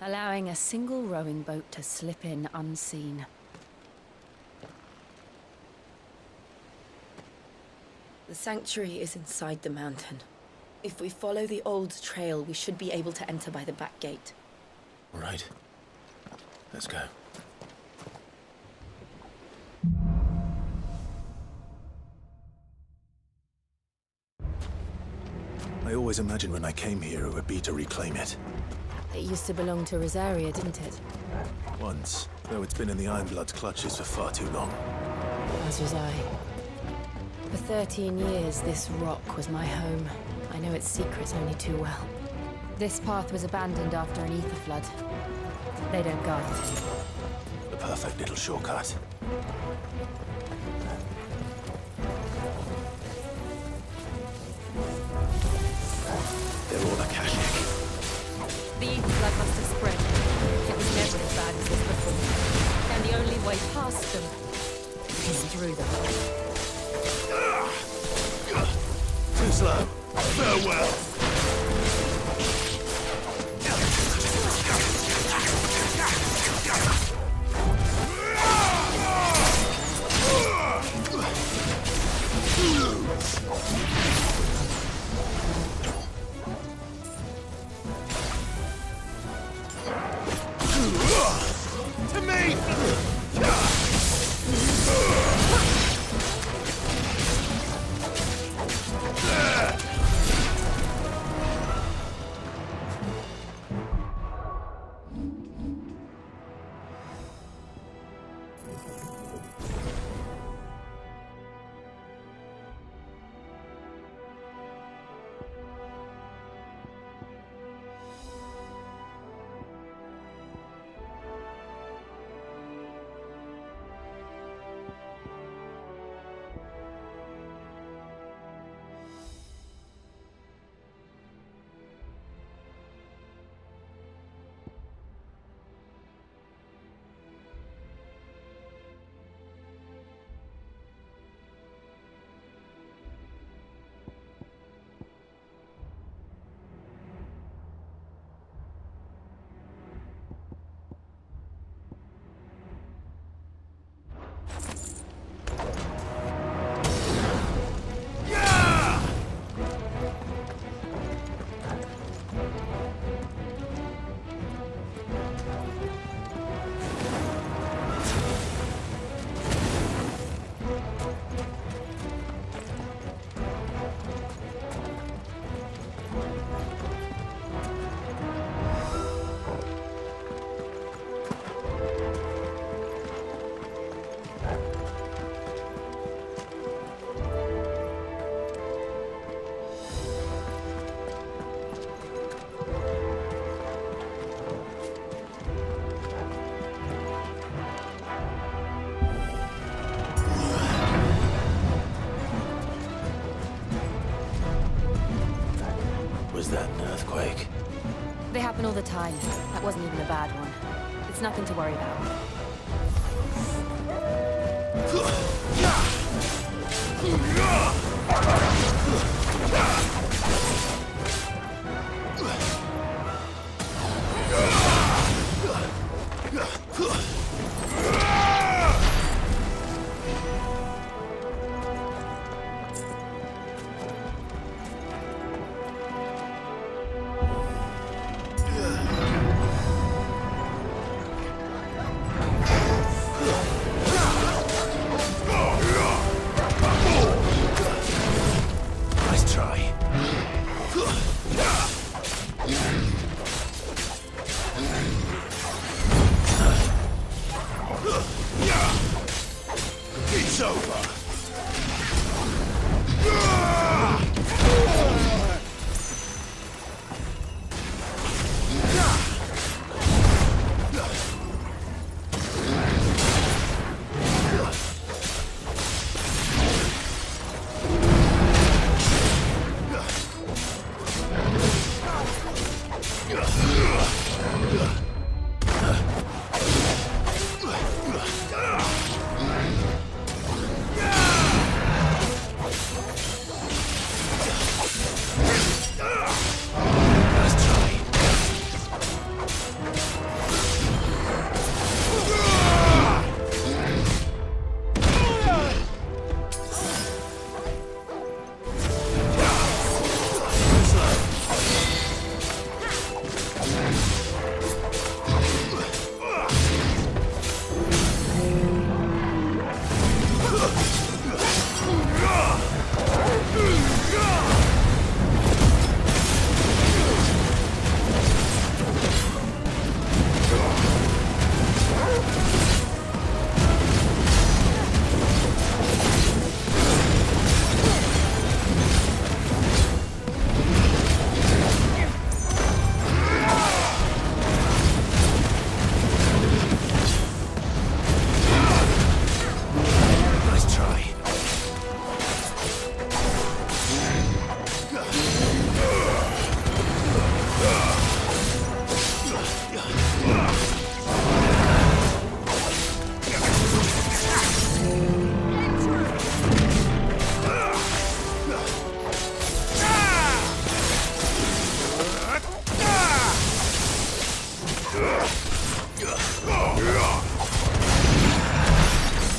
allowing a single rowing boat to slip in unseen. The sanctuary is inside the mountain. If we follow the old trail, we should be able to enter by the back gate. All right. Let's go. I always imagined when I came here it would be to reclaim it. It used to belong to Rosaria, didn't it? Once, though it's been in the Ironblood's clutches for far too long. As was I. For 13 years, this rock was my home. I know its secrets only too well. This path was abandoned after an ether flood. They don't guard it. The perfect little shortcut. They're all Akashic. The ether flood must have spread. It was never as bad as this before. And the only way past them is through them. Too slow. Farewell. had an earthquake. They happen all the time. That wasn't even a bad one. It's nothing to worry about. Nice try. It's over.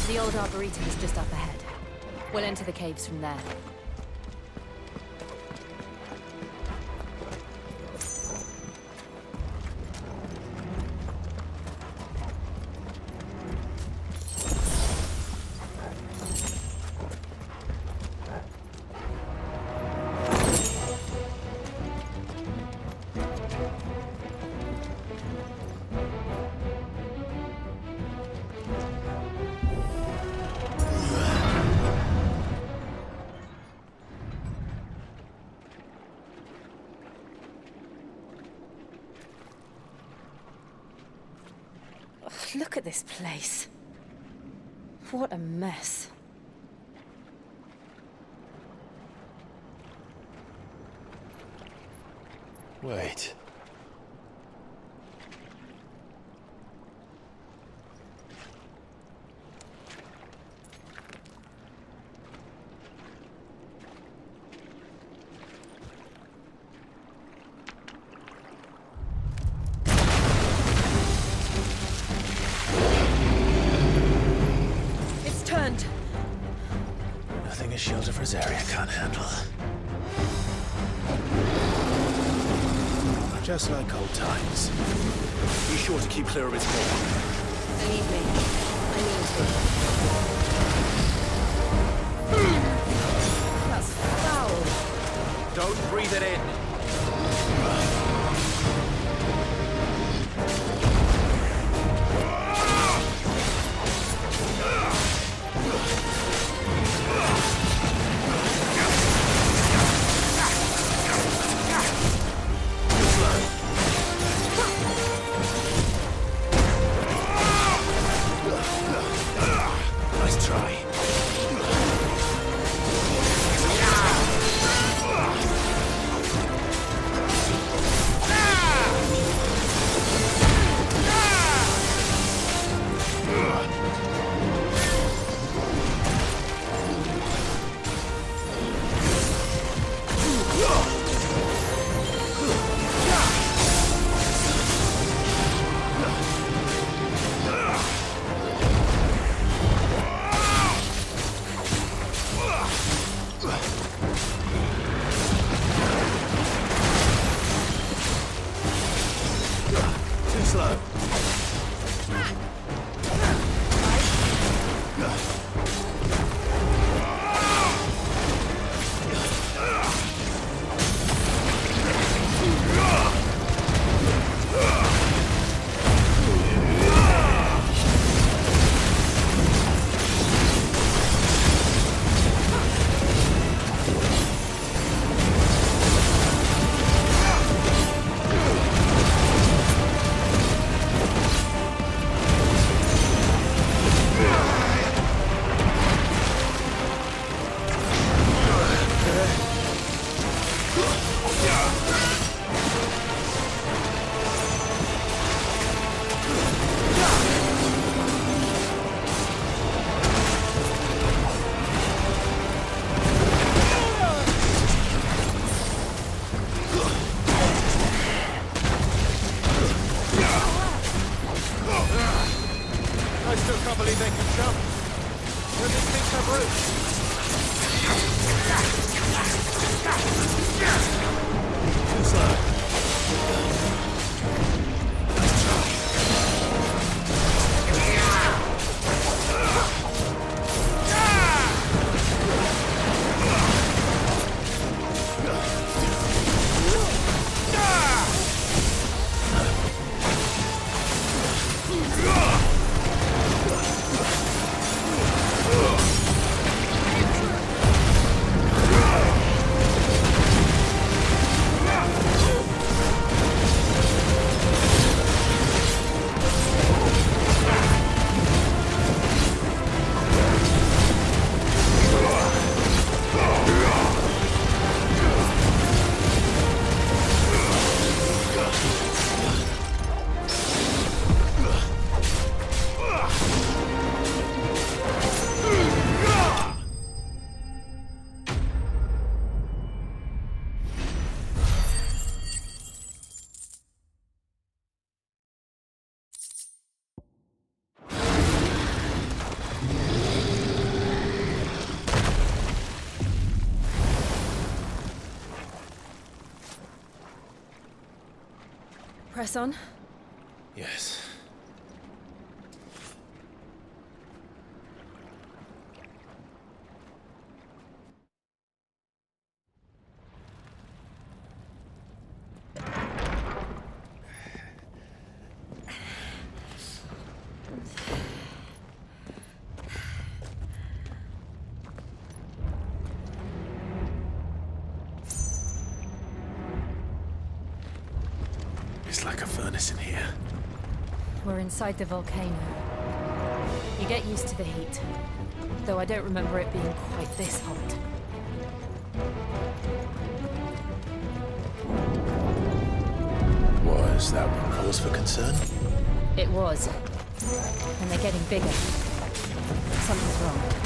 The old Arboretum is just up ahead. We'll enter the caves from there. Look at this place. What a mess. Wait. Nothing a shield of Rosaria can't handle. Just like old times. Be sure to keep clear of its wall. Believe me, I mean to. That's foul. Don't breathe it in. Nice try. Press on. Yes. It's like a furnace in here. We're inside the volcano. You get used to the heat, though I don't remember it being quite this hot. Was that one cause for concern? It was. And they're getting bigger. Something's wrong.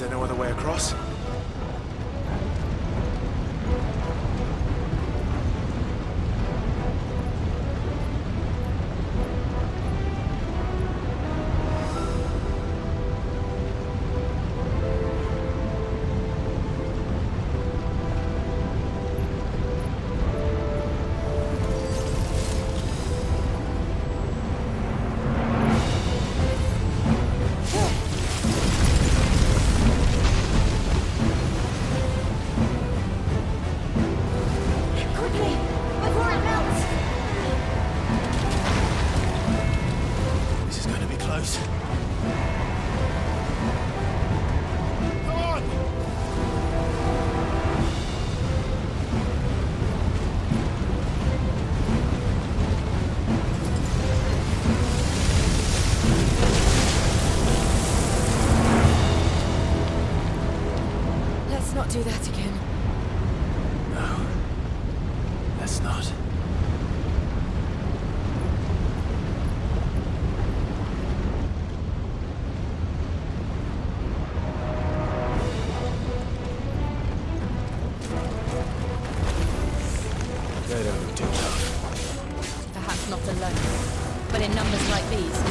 there no other way across? close. Come on! Let's not do that again. No. Let's not. They don't look too tough. Perhaps not alone, but in numbers like these.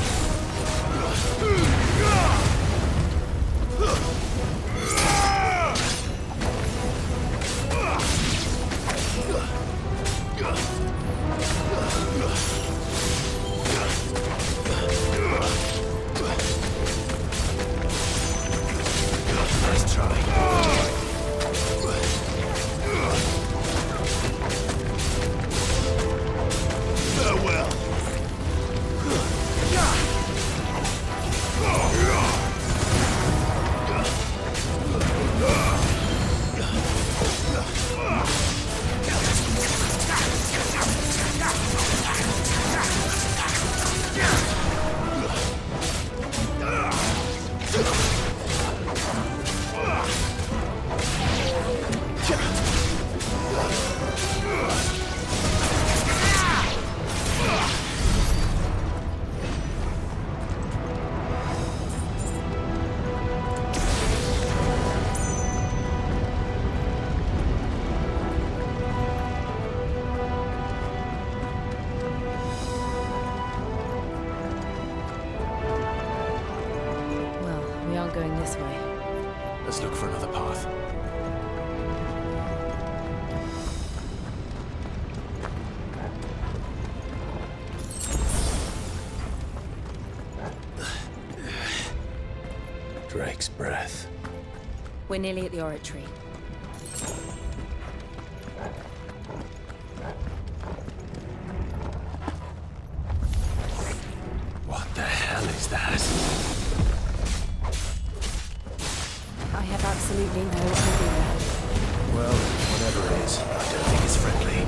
Nice try. Farewell. Well, we aren't going this way. Let's look for another path. Drake's breath. We're nearly at the oratory. What the hell is that? I have absolutely no idea. Well, whatever it is, I don't think it's friendly.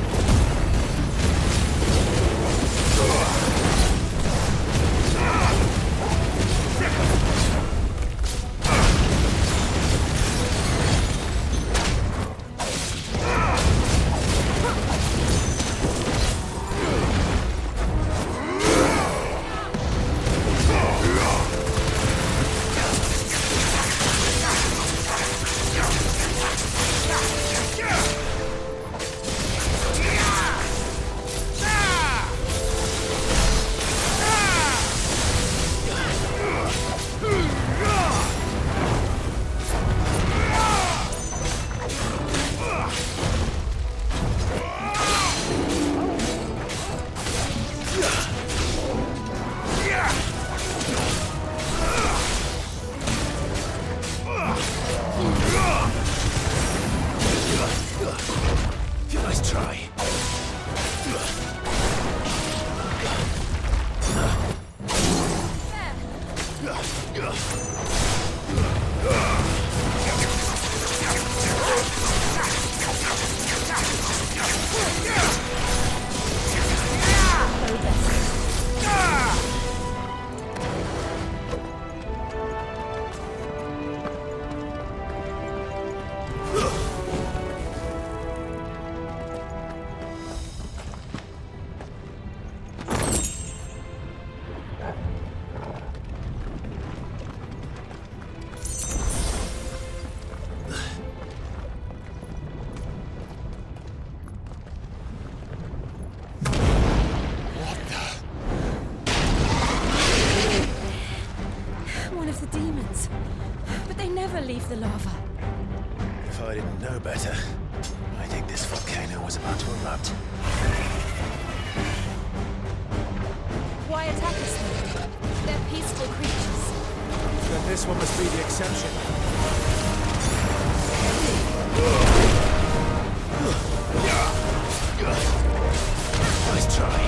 Nice try. One of the demons. But they never leave the lava. If I didn't know better, I think this volcano was about to erupt. Why attack us then? They're peaceful creatures. Then this one must be the exception. Nice try.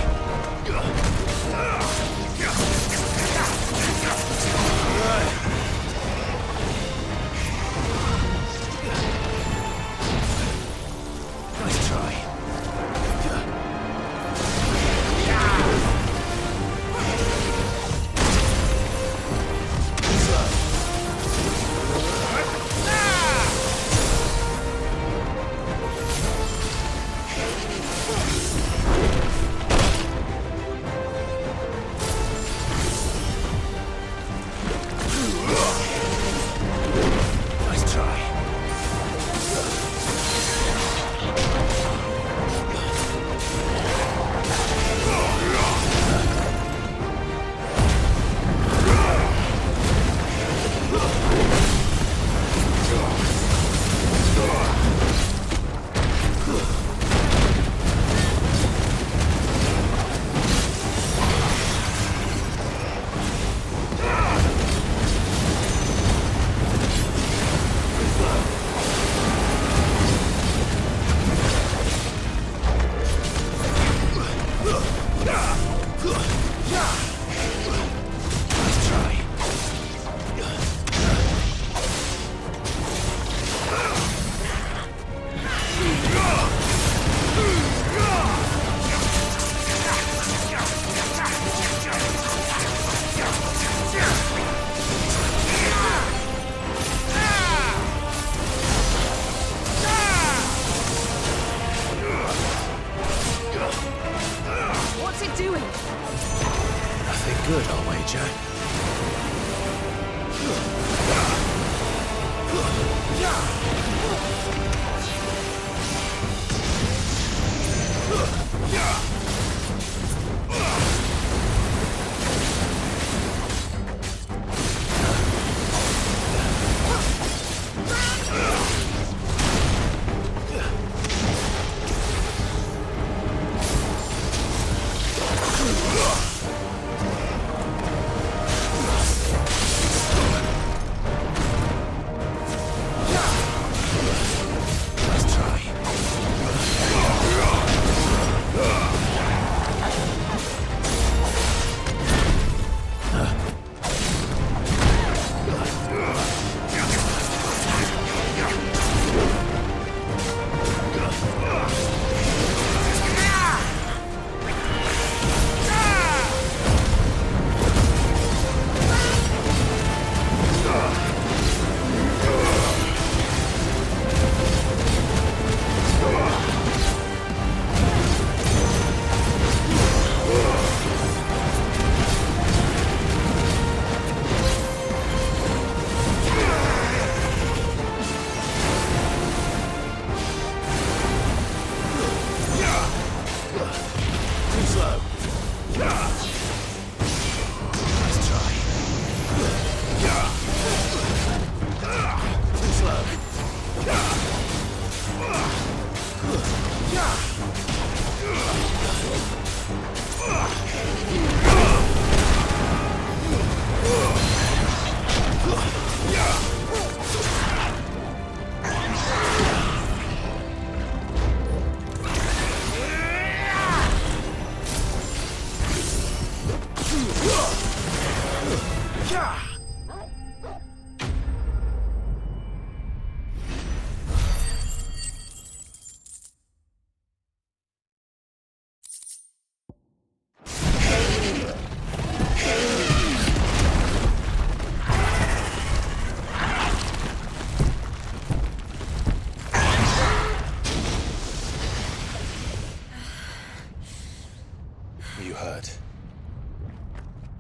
You hurt?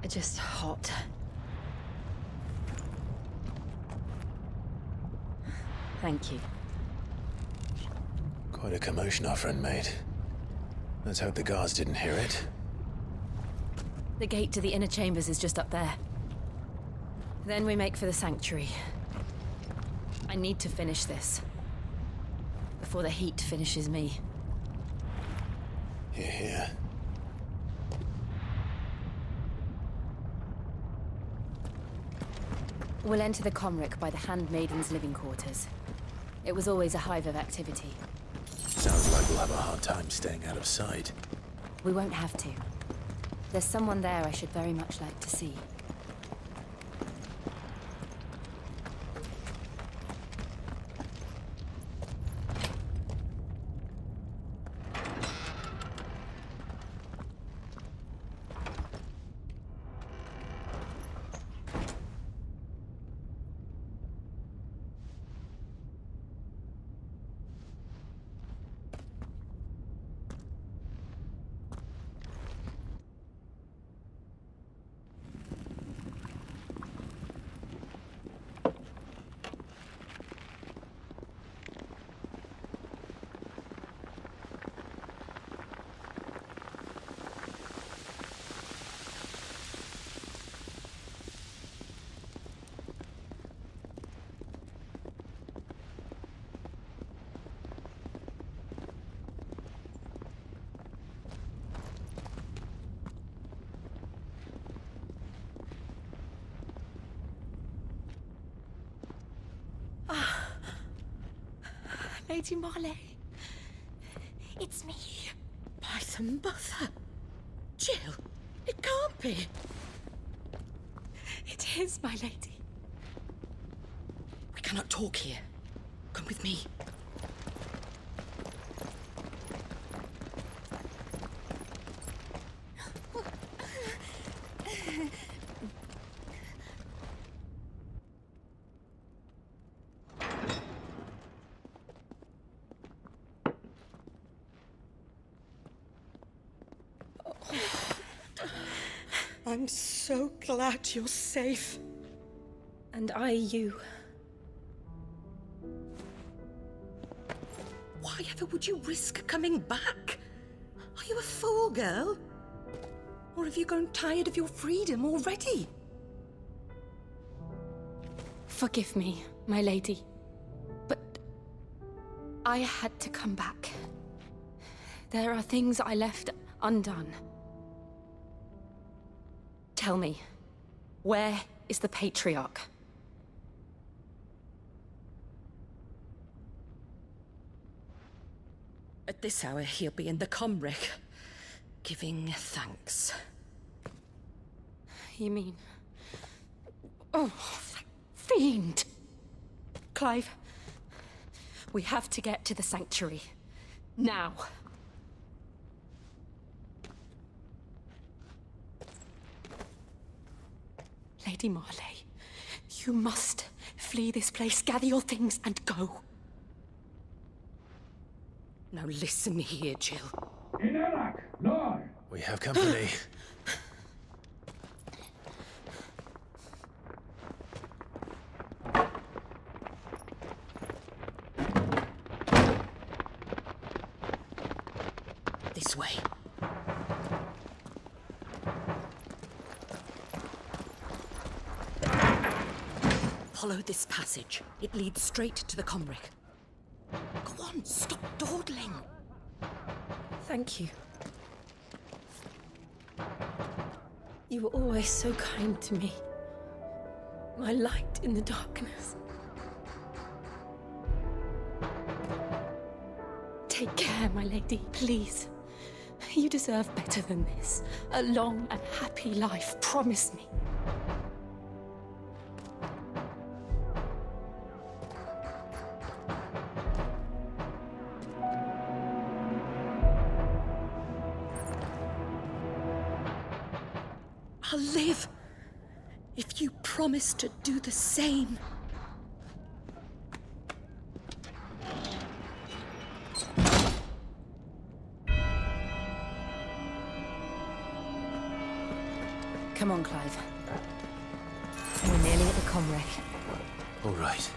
Just hot. Thank you. Quite a commotion our friend made. Let's hope the guards didn't hear it. The gate to the inner chambers is just up there. Then we make for the sanctuary. I need to finish this. Before the heat finishes me. Hear, hear. We'll enter the Comric by the Handmaiden's living quarters. It was always a hive of activity. Sounds like we'll have a hard time staying out of sight. We won't have to. There's someone there I should very much like to see. Lady Marley. It's me. By some mother. Jill, it can't be. It is, my lady. We cannot talk here. Come with me. I'm so glad you're safe. And I you. Why ever would you risk coming back? Are you a fool, girl? Or have you grown tired of your freedom already? Forgive me, my lady. But I had to come back. There are things I left undone. Tell me, where is the Patriarch? At this hour, he'll be in the Comric, giving thanks. You mean... Oh, that fiend! Clive, we have to get to the sanctuary. Now. Lady Marley, you must flee this place, gather your things, and go. Now listen here, Jill. We have company. This way. Follow this passage. It leads straight to the Comric. Go on, stop dawdling. Thank you. You were always so kind to me. My light in the darkness. Take care, my lady, please. You deserve better than this. A long and happy life, promise me. I'll live if you promise to do the same. Come on, Clive. We're nearly at the comwreck. All right.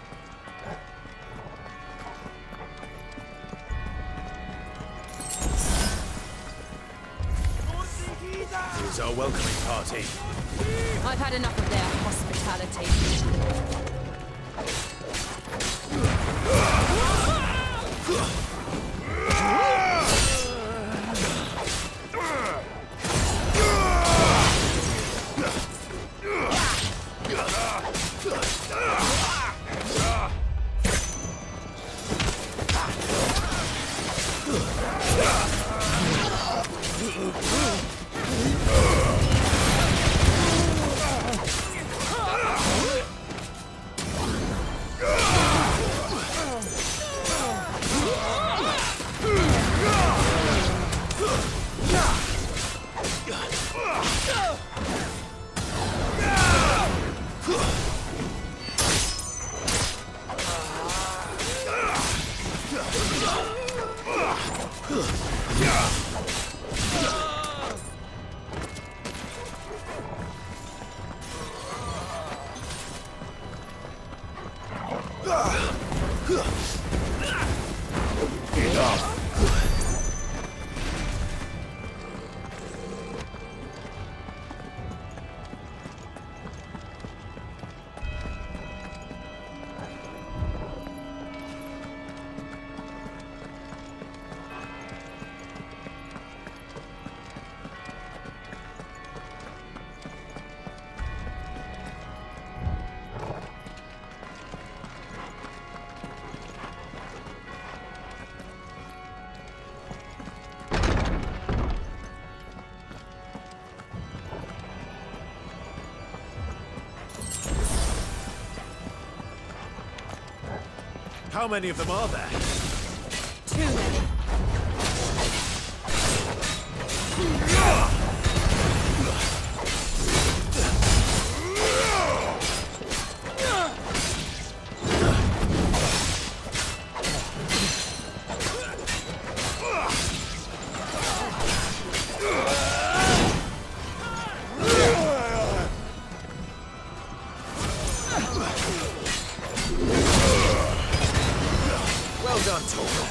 Here's our welcoming party. I've had enough of their hospitality. How many of them are there? Too many. Well done, Torgal.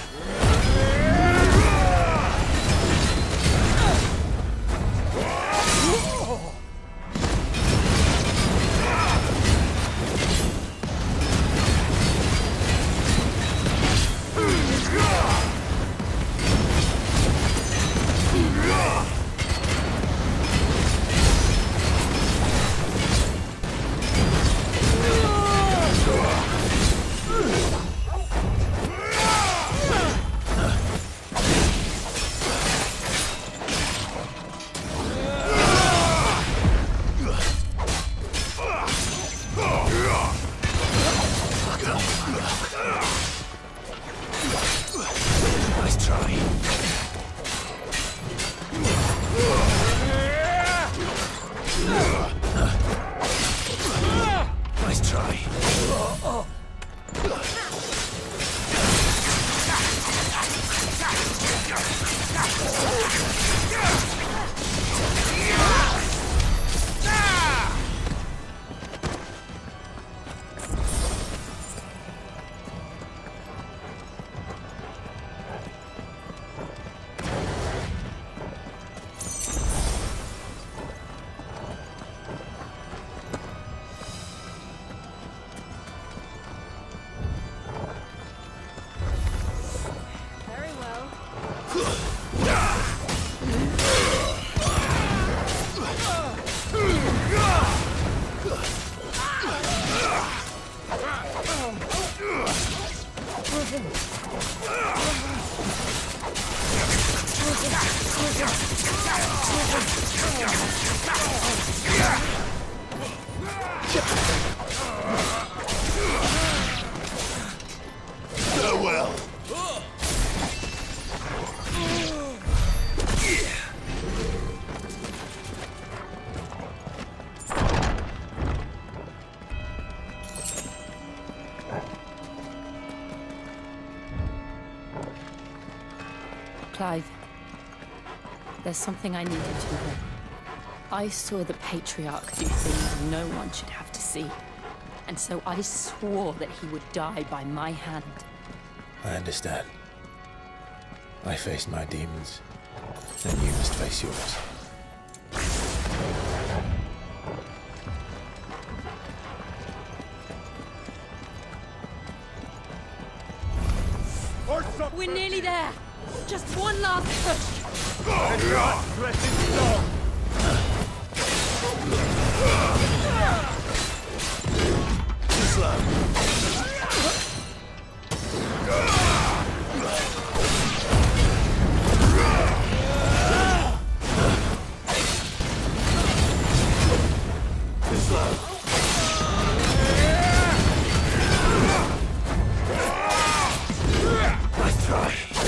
Nice try. Nice try. Very well. Farewell. Clive, there's something I needed to know. I saw the Patriarch do things no one should have to see. And so I swore that he would die by my hand. I understand. I faced my demons, and you must face yours. We're nearly there. Just one last push. Nice try.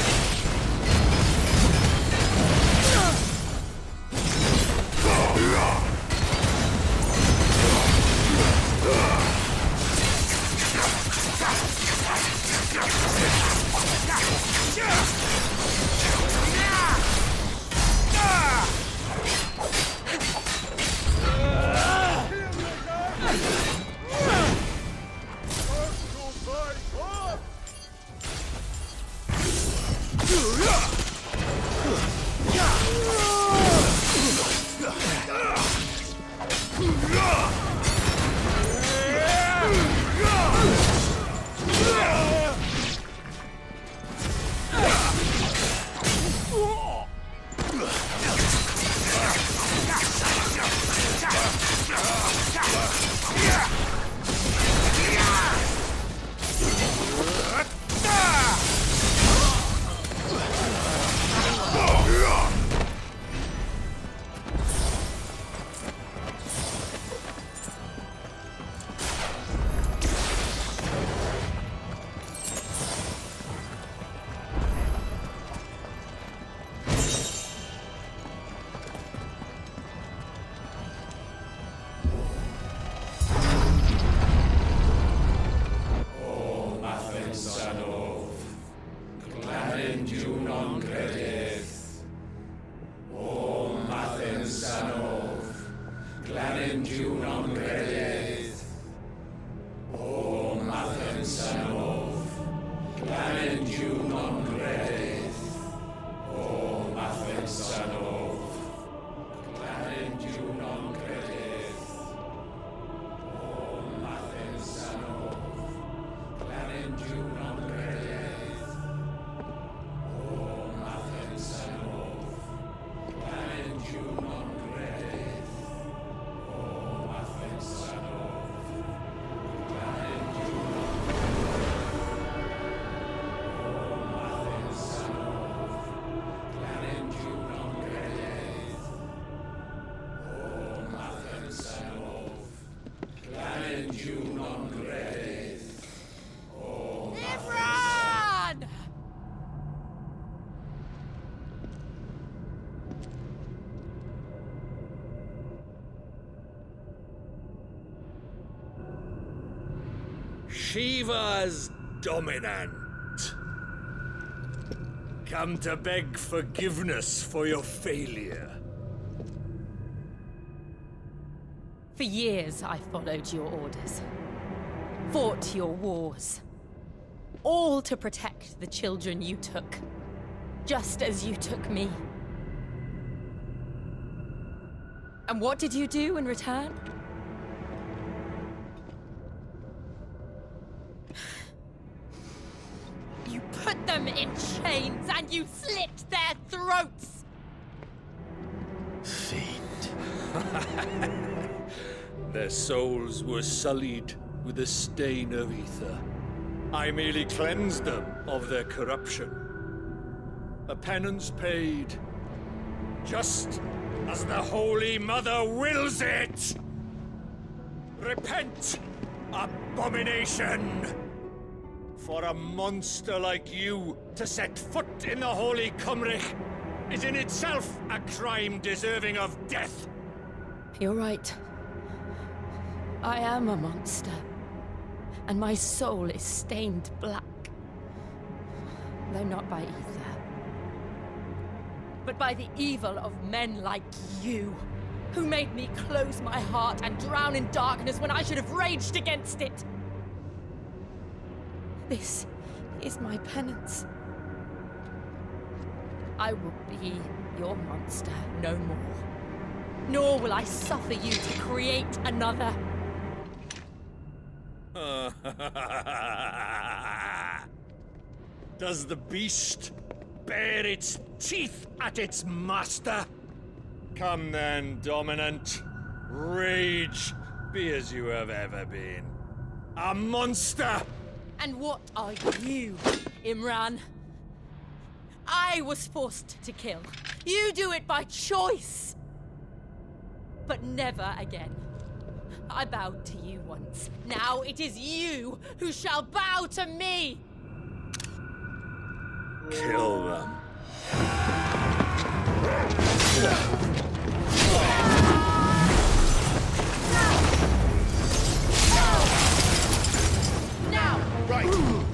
Shiva's dominant. Come to beg forgiveness for your failure. For years, I followed your orders. Fought your wars. All to protect the children you took. Just as you took me. And what did you do in return? You put them in chains and you slit their throats! Fiend. Their souls were sullied with the stain of ether. I merely cleansed them of their corruption. A penance paid, just as the Holy Mother wills it! Repent, abomination! For a monster like you to set foot in the Holy Cymric is in itself a crime deserving of death. You're right. I am a monster. And my soul is stained black. Though not by ether. but by the evil of men like you, who made me close my heart and drown in darkness when I should have raged against it. This is my penance. I will be your monster no more, nor will I suffer you to create another. Does the beast bare its teeth at its master? Come then, Dominant. Rage, be as you have ever been. A monster! And what are you, Imran? I was forced to kill. You do it by choice. But never again. I bowed to you once. Now it is you who shall bow to me! Kill them. Now! Right!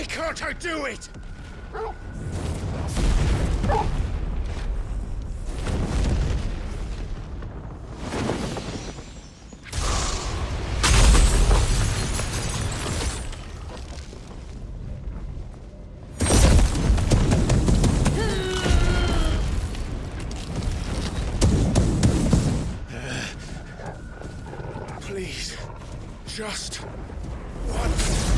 Can't I do it? Please, just once.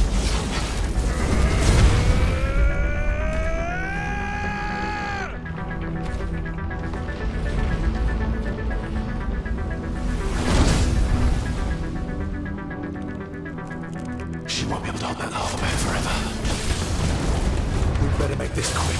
She won't be able to hold that lava back forever. We'd better make this quick.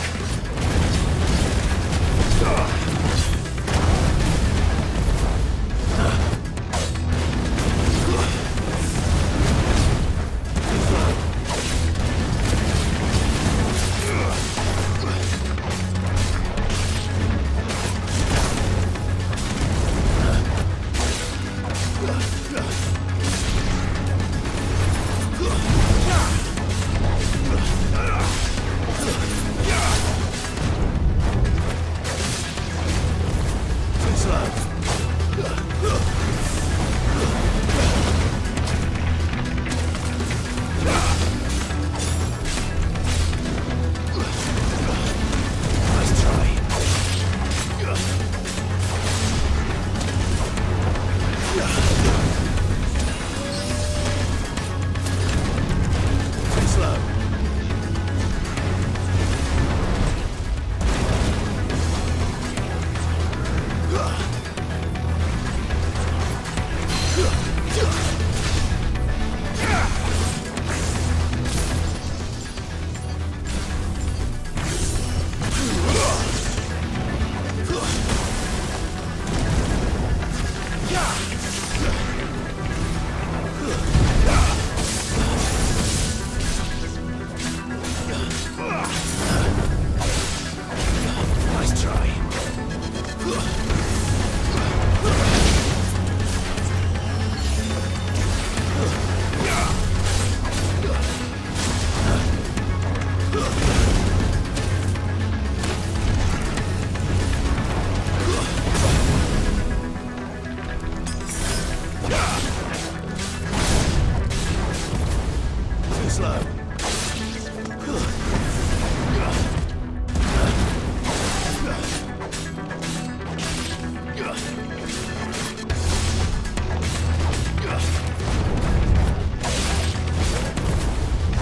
slow.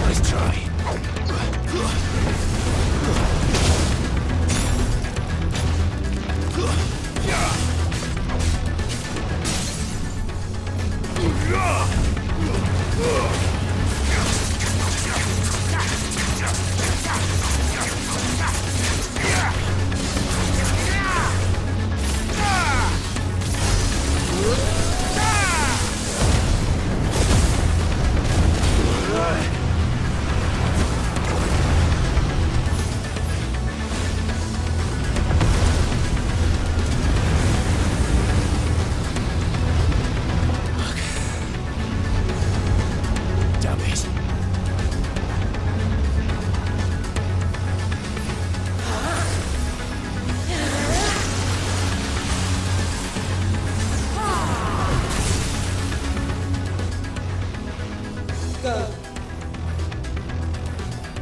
Nice try.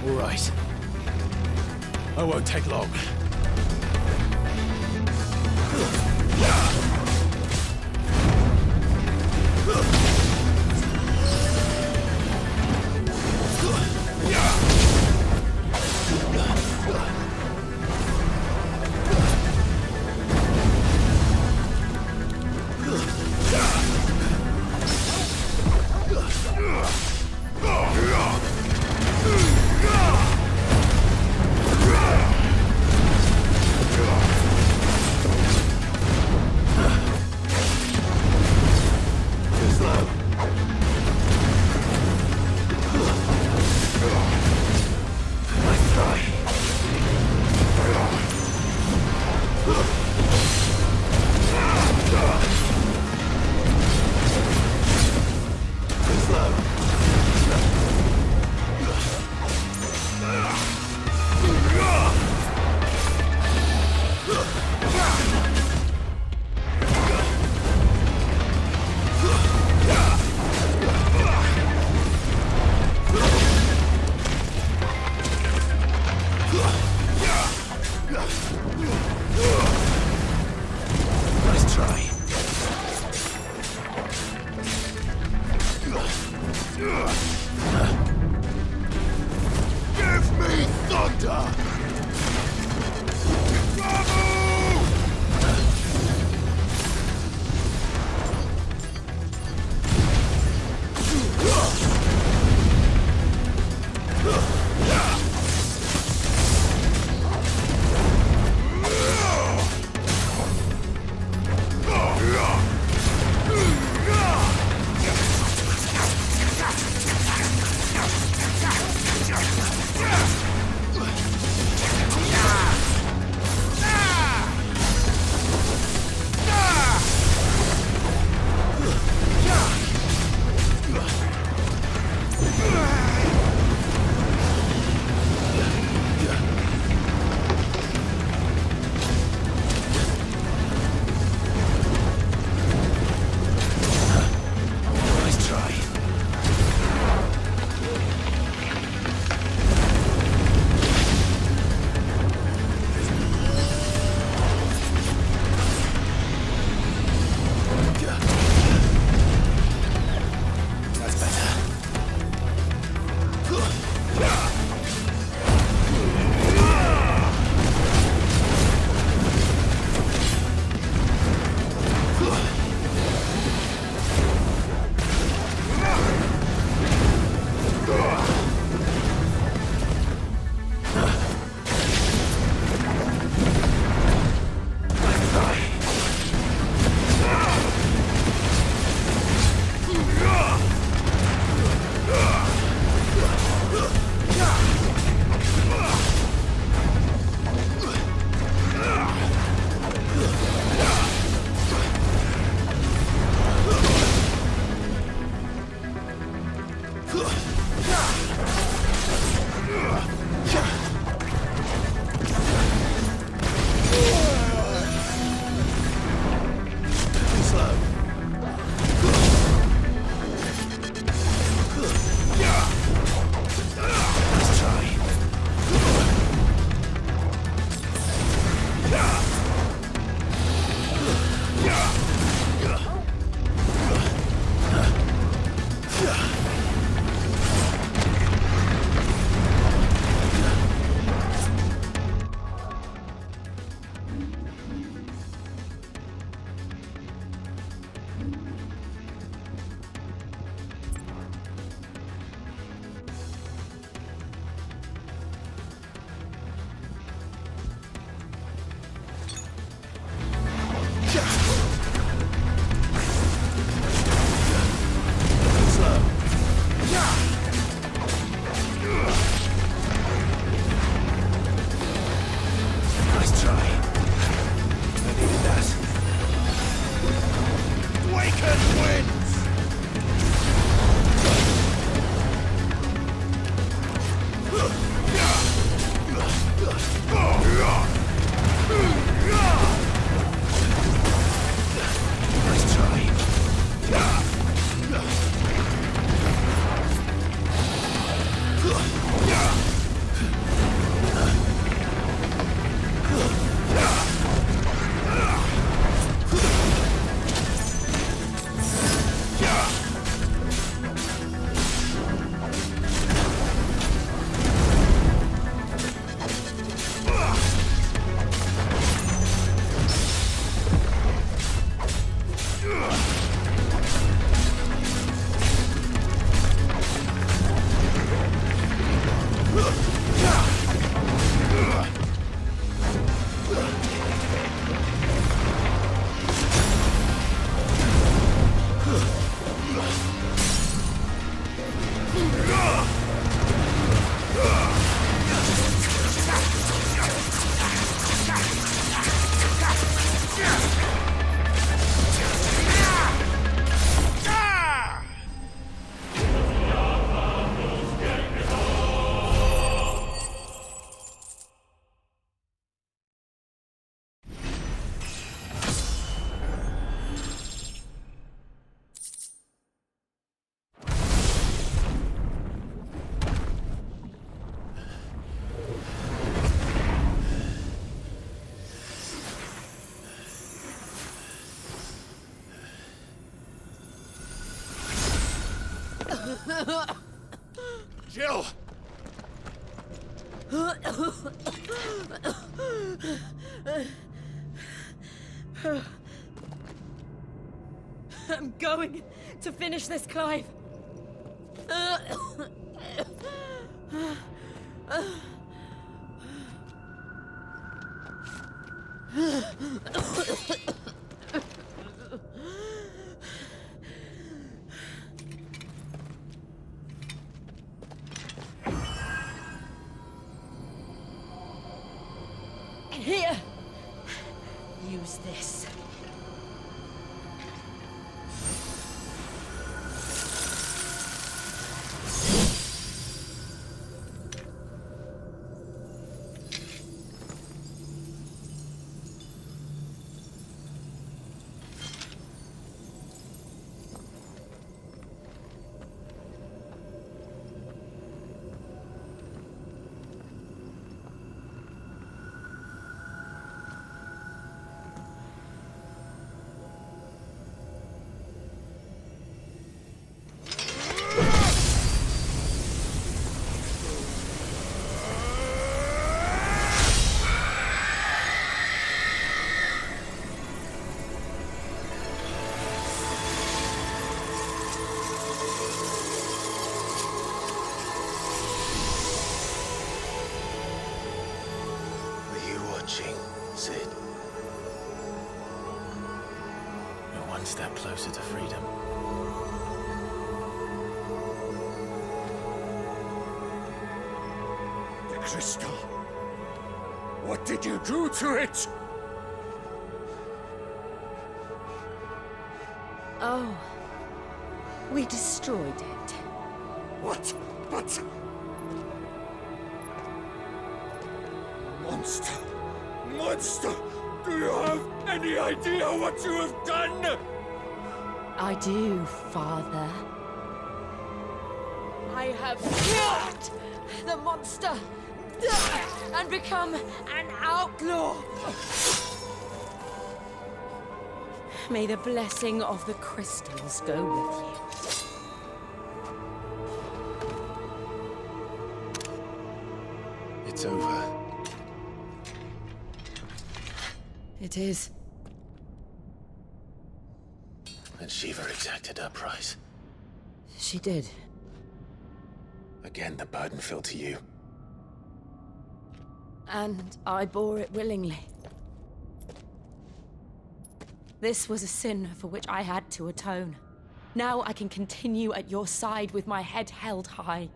All right. I won't take long. Jill! I'm going to finish this, Clive. Here. Use this. Sid. You're one step closer to freedom. The crystal. What did you do to it? Oh. We destroyed it. What? But... Monster! Monster! Do you have any idea what you have done? I do, Father. I have killed the monster and become an outlaw. May the blessing of the crystals go with you. It's over. It is. And Shiva exacted her price. She did. Again, the burden fell to you. And I bore it willingly. This was a sin for which I had to atone. Now I can continue at your side with my head held high.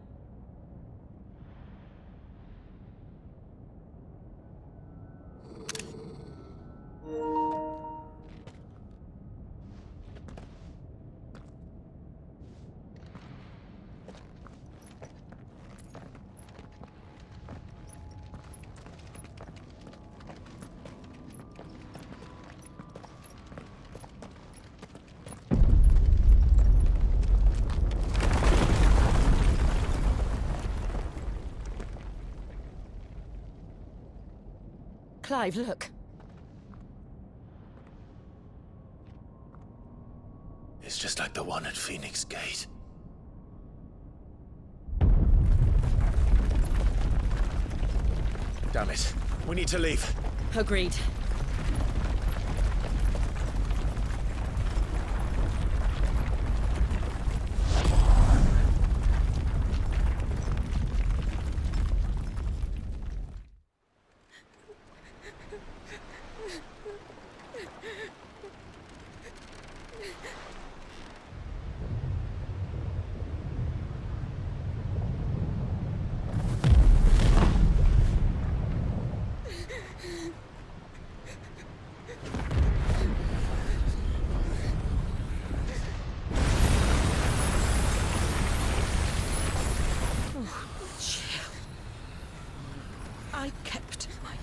Clive, look. It's just like the one at Phoenix Gate. Damn it. We need to leave. Agreed.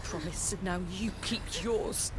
promise, and now you keep yours.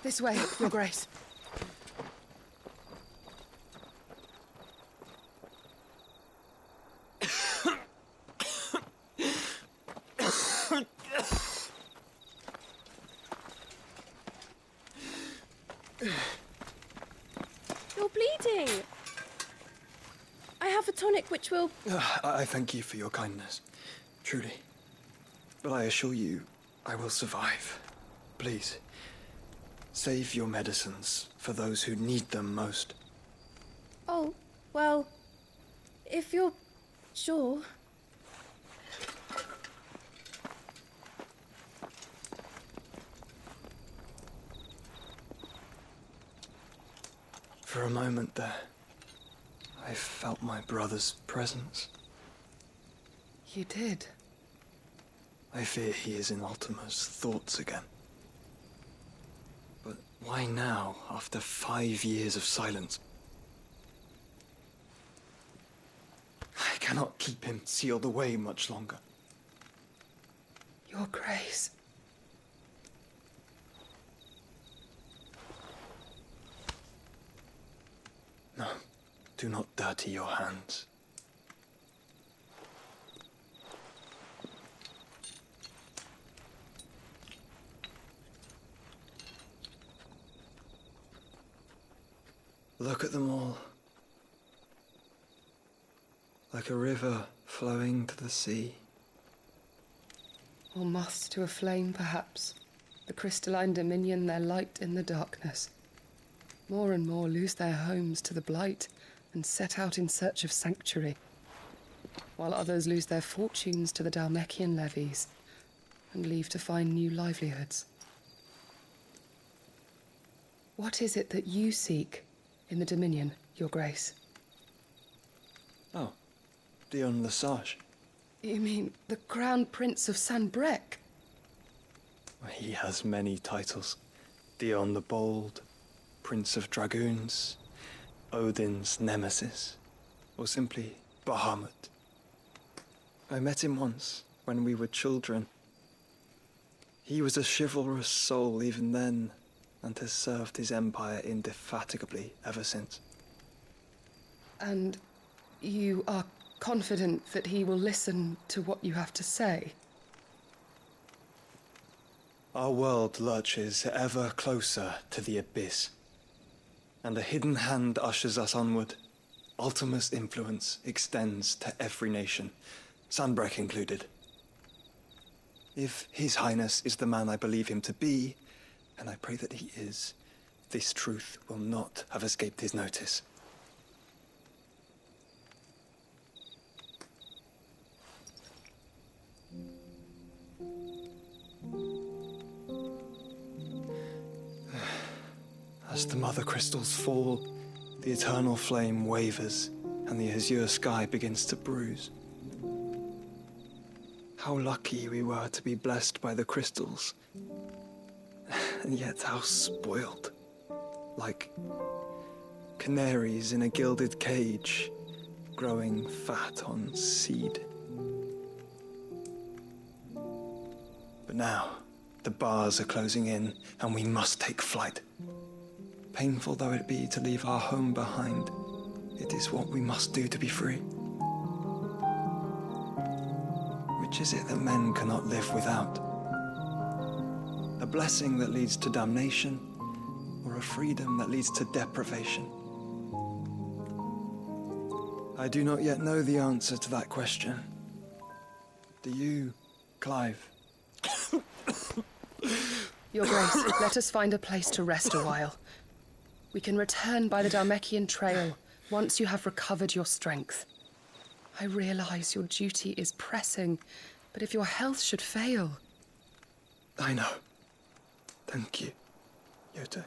This way, Your Grace. You're bleeding. I have a tonic which will... I thank you for your kindness, truly. But I assure you, I will survive. Please, save your medicines for those who need them most. Oh, well, if you're sure. For a moment there, I felt my brother's presence. You did? I fear he is in Ultima's thoughts again. But why now, after 5 years of silence? I cannot keep him sealed away much longer. Your Grace. No, do not dirty your hands. Look at them all. Like a river flowing to the sea. Or moths to a flame, perhaps. The crystalline dominion their light in the darkness. More and more lose their homes to the blight and set out in search of sanctuary, while others lose their fortunes to the Dhalmekian levies and leave to find new livelihoods. What is it that you seek in the Dominion, Your Grace? Oh, Dion Lesage. You mean the Crown Prince of Sanbrec? He has many titles. Dion the Bold, Prince of Dragoons, Odin's Nemesis, or simply Bahamut. I met him once, when we were children. He was a chivalrous soul even then, and has served his empire indefatigably ever since. And you are confident that he will listen to what you have to say? Our world lurches ever closer to the abyss, and a hidden hand ushers us onward. Ultima's influence extends to every nation, Sanbrec included. If His Highness is the man I believe him to be, and I pray that he is, this truth will not have escaped his notice. As the mother crystals fall, the eternal flame wavers, and the azure sky begins to bruise. How lucky we were to be blessed by the crystals, and yet how spoiled. Like canaries in a gilded cage, growing fat on seed. But now, the bars are closing in, and we must take flight. Painful though it be to leave our home behind, it is what we must do to be free. Which is it that men cannot live without? A blessing that leads to damnation, or a freedom that leads to deprivation? I do not yet know the answer to that question. Do you, Clive? Your Grace, let us find a place to rest a while. We can return by the Dhalmekian trail once you have recovered your strength. I realize your duty is pressing, but if your health should fail... I know. Thank you, Yote.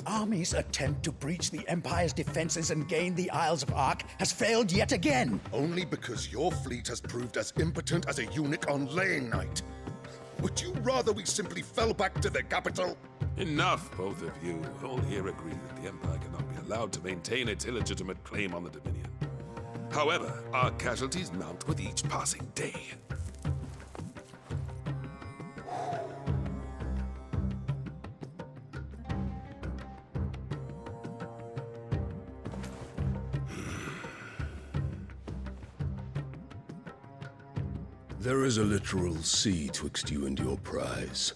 Army's attempt to breach the Empire's defenses and gain the Isles of Ark has failed yet again. Only because your fleet has proved as impotent as a eunuch on laying night. Would you rather we simply fell back to the capital? Enough, both of you. All here agree that the Empire cannot be allowed to maintain its illegitimate claim on the Dominion. However, our casualties mount with each passing day. There is a literal sea twixt you and your prize.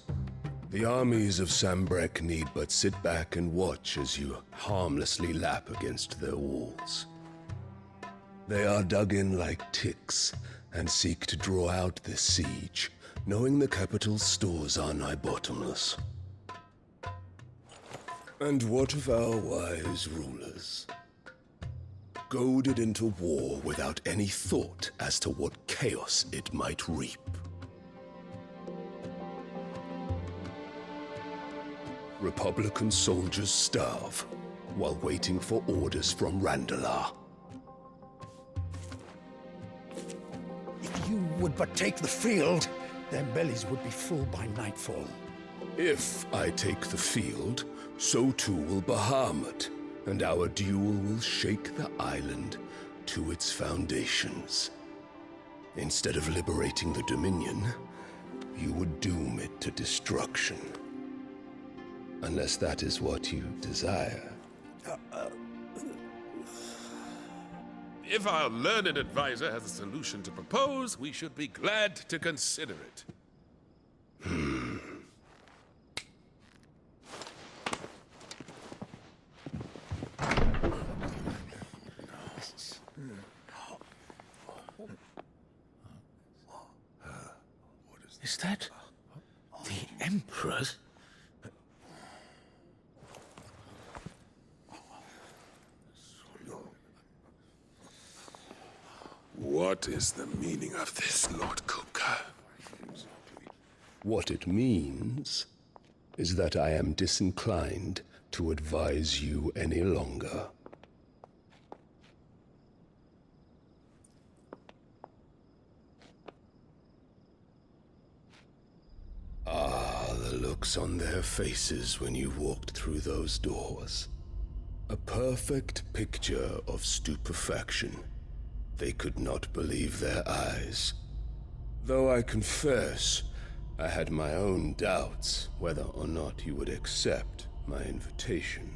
The armies of Sambrek need but sit back and watch as you harmlessly lap against their walls. They are dug in like ticks and seek to draw out this siege, knowing the capital's stores are nigh bottomless. And what of our wise rulers? Goaded into war without any thought as to what chaos it might reap. Republican soldiers starve while waiting for orders from Randalar. If you would but take the field, their bellies would be full by nightfall. If I take the field, so too will Bahamut, and our duel will shake the island to its foundations. Instead of liberating the Dominion, you would doom it to destruction. Unless that is what you desire. If our learned advisor has a solution to propose, we should be glad to consider it. Is that the Emperor's? What is the meaning of this, Lord Kupka? What it means is that I am disinclined to advise you any longer. Ah, the looks on their faces when you walked through those doors. A perfect picture of stupefaction. They could not believe their eyes. Though I confess, I had my own doubts whether or not you would accept my invitation.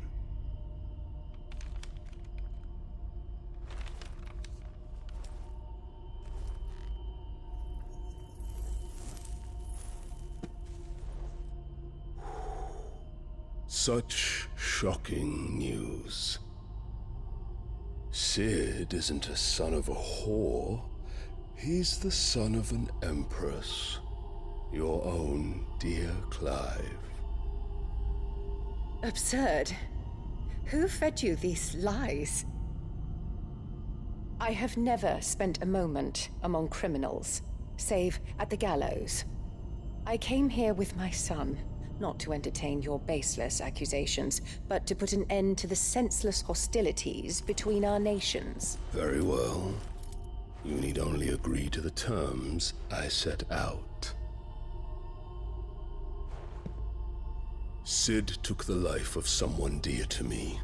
Such shocking news. Sid isn't a son of a whore. He's the son of an empress. Your own dear Clive. Absurd. Who fed you these lies? I have never spent a moment among criminals, save at the gallows. I came here with my son, not to entertain your baseless accusations, but to put an end to the senseless hostilities between our nations. Very well. You need only agree to the terms I set out. Sid took the life of someone dear to me,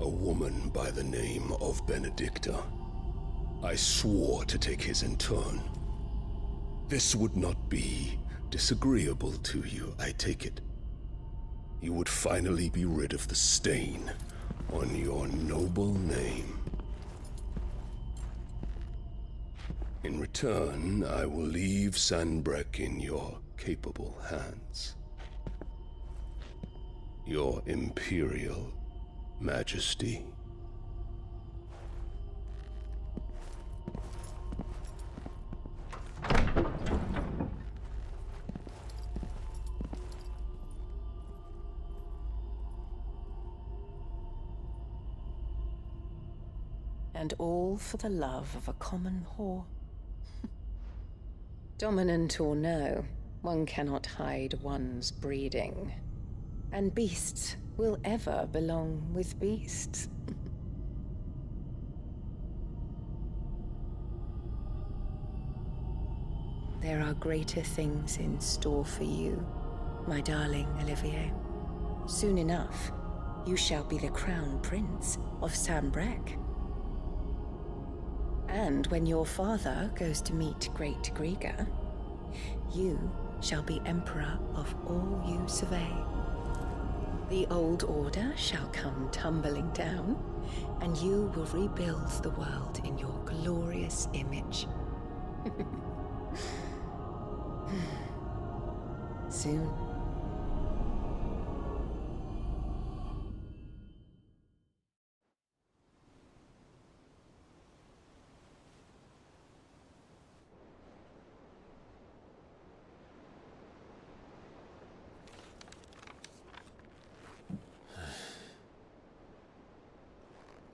a woman by the name of Benedicta. I swore to take his in turn. This would not be disagreeable to you, I take it. You would finally be rid of the stain on your noble name. In return, I will leave Sanbreque in your capable hands. Your Imperial Majesty. And all for the love of a common whore. Dominant or no, one cannot hide one's breeding. And beasts will ever belong with beasts. There are greater things in store for you, my darling Olivier. Soon enough, you shall be the crown prince of Sanbreque. And when your father goes to meet Great Grieger, you shall be emperor of all you survey. The old order shall come tumbling down, and you will rebuild the world in your glorious image. Soon.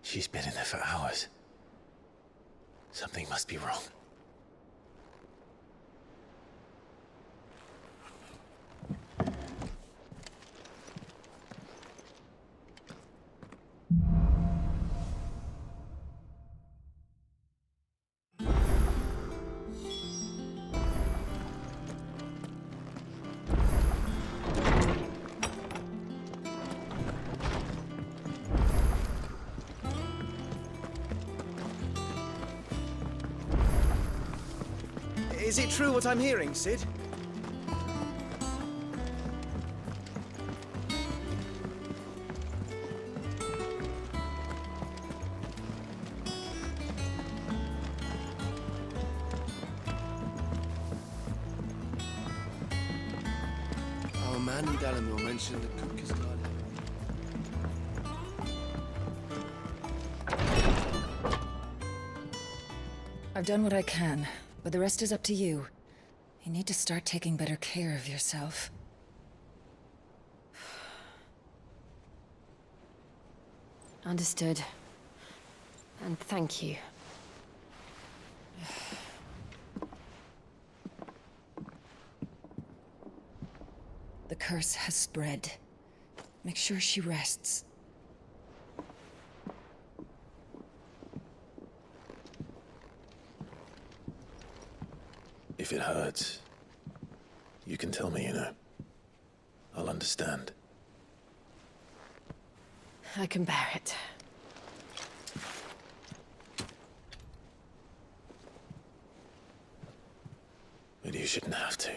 She's been in there for hours. Something must be wrong. Is it true what I'm hearing, Sid? Our man in Dalamil mentioned the cook is died. I've done what I can, but the rest is up to you. You need to start taking better care of yourself. Understood. And thank you. The curse has spread. Make sure she rests. If it hurts, you can tell me, you know. I'll understand. I can bear it. But you shouldn't have to.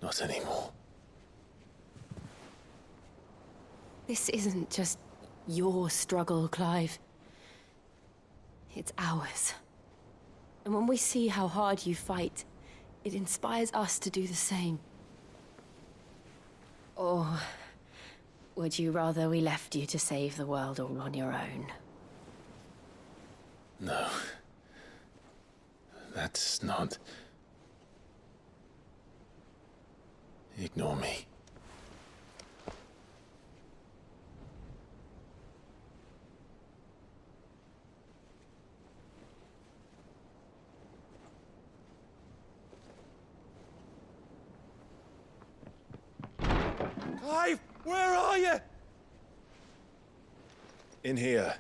Not anymore. This isn't just your struggle, Clive. It's ours. And when we see how hard you fight, it inspires us to do the same. Or would you rather we left you to save the world all on your own? No. That's not... Ignore me. Clive, where are you? In here.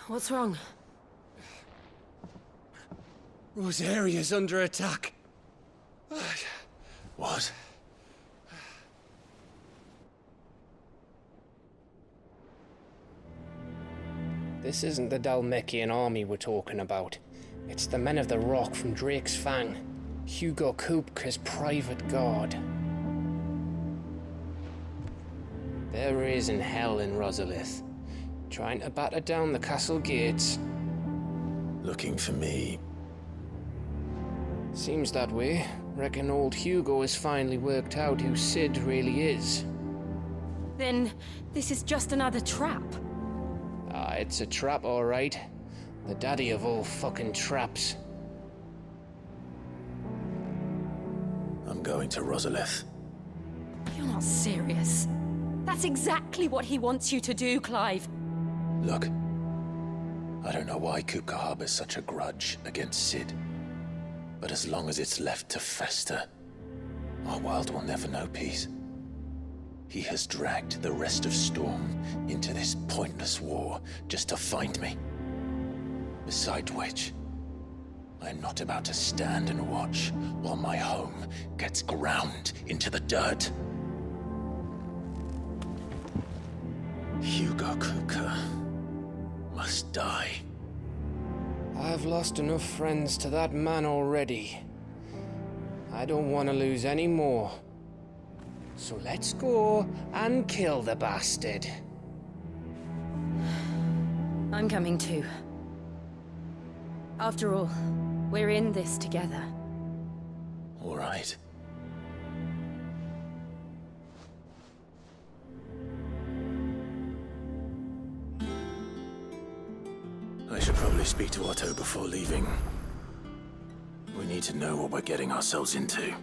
What's wrong? Rosaria's under attack. What? This isn't the Dalmekian army we're talking about. It's the men of the Rock from Drake's Fang. Hugo Kupka's private guard. There is in hell in Rosalith, trying to batter down the castle gates. Looking for me? Seems that way. Reckon old Hugo has finally worked out who Sid really is. Then this is just another trap. Ah, it's a trap, all right. The daddy of all fucking traps. I'm going to Rosalith. You're not serious. That's exactly what he wants you to do, Clive. Look, I don't know why Kupka harbors such a grudge against Sid. But as long as it's left to fester, our world will never know peace. He has dragged the rest of Storm into this pointless war just to find me. Beside which, I'm not about to stand and watch while my home gets ground into the dirt. Hugo Kupka must die. I've lost enough friends to that man already. I don't want to lose any more. So let's go and kill the bastard. I'm coming too. After all, we're in this together. All right. I should probably speak to Otto before leaving. We need to know what we're getting ourselves into.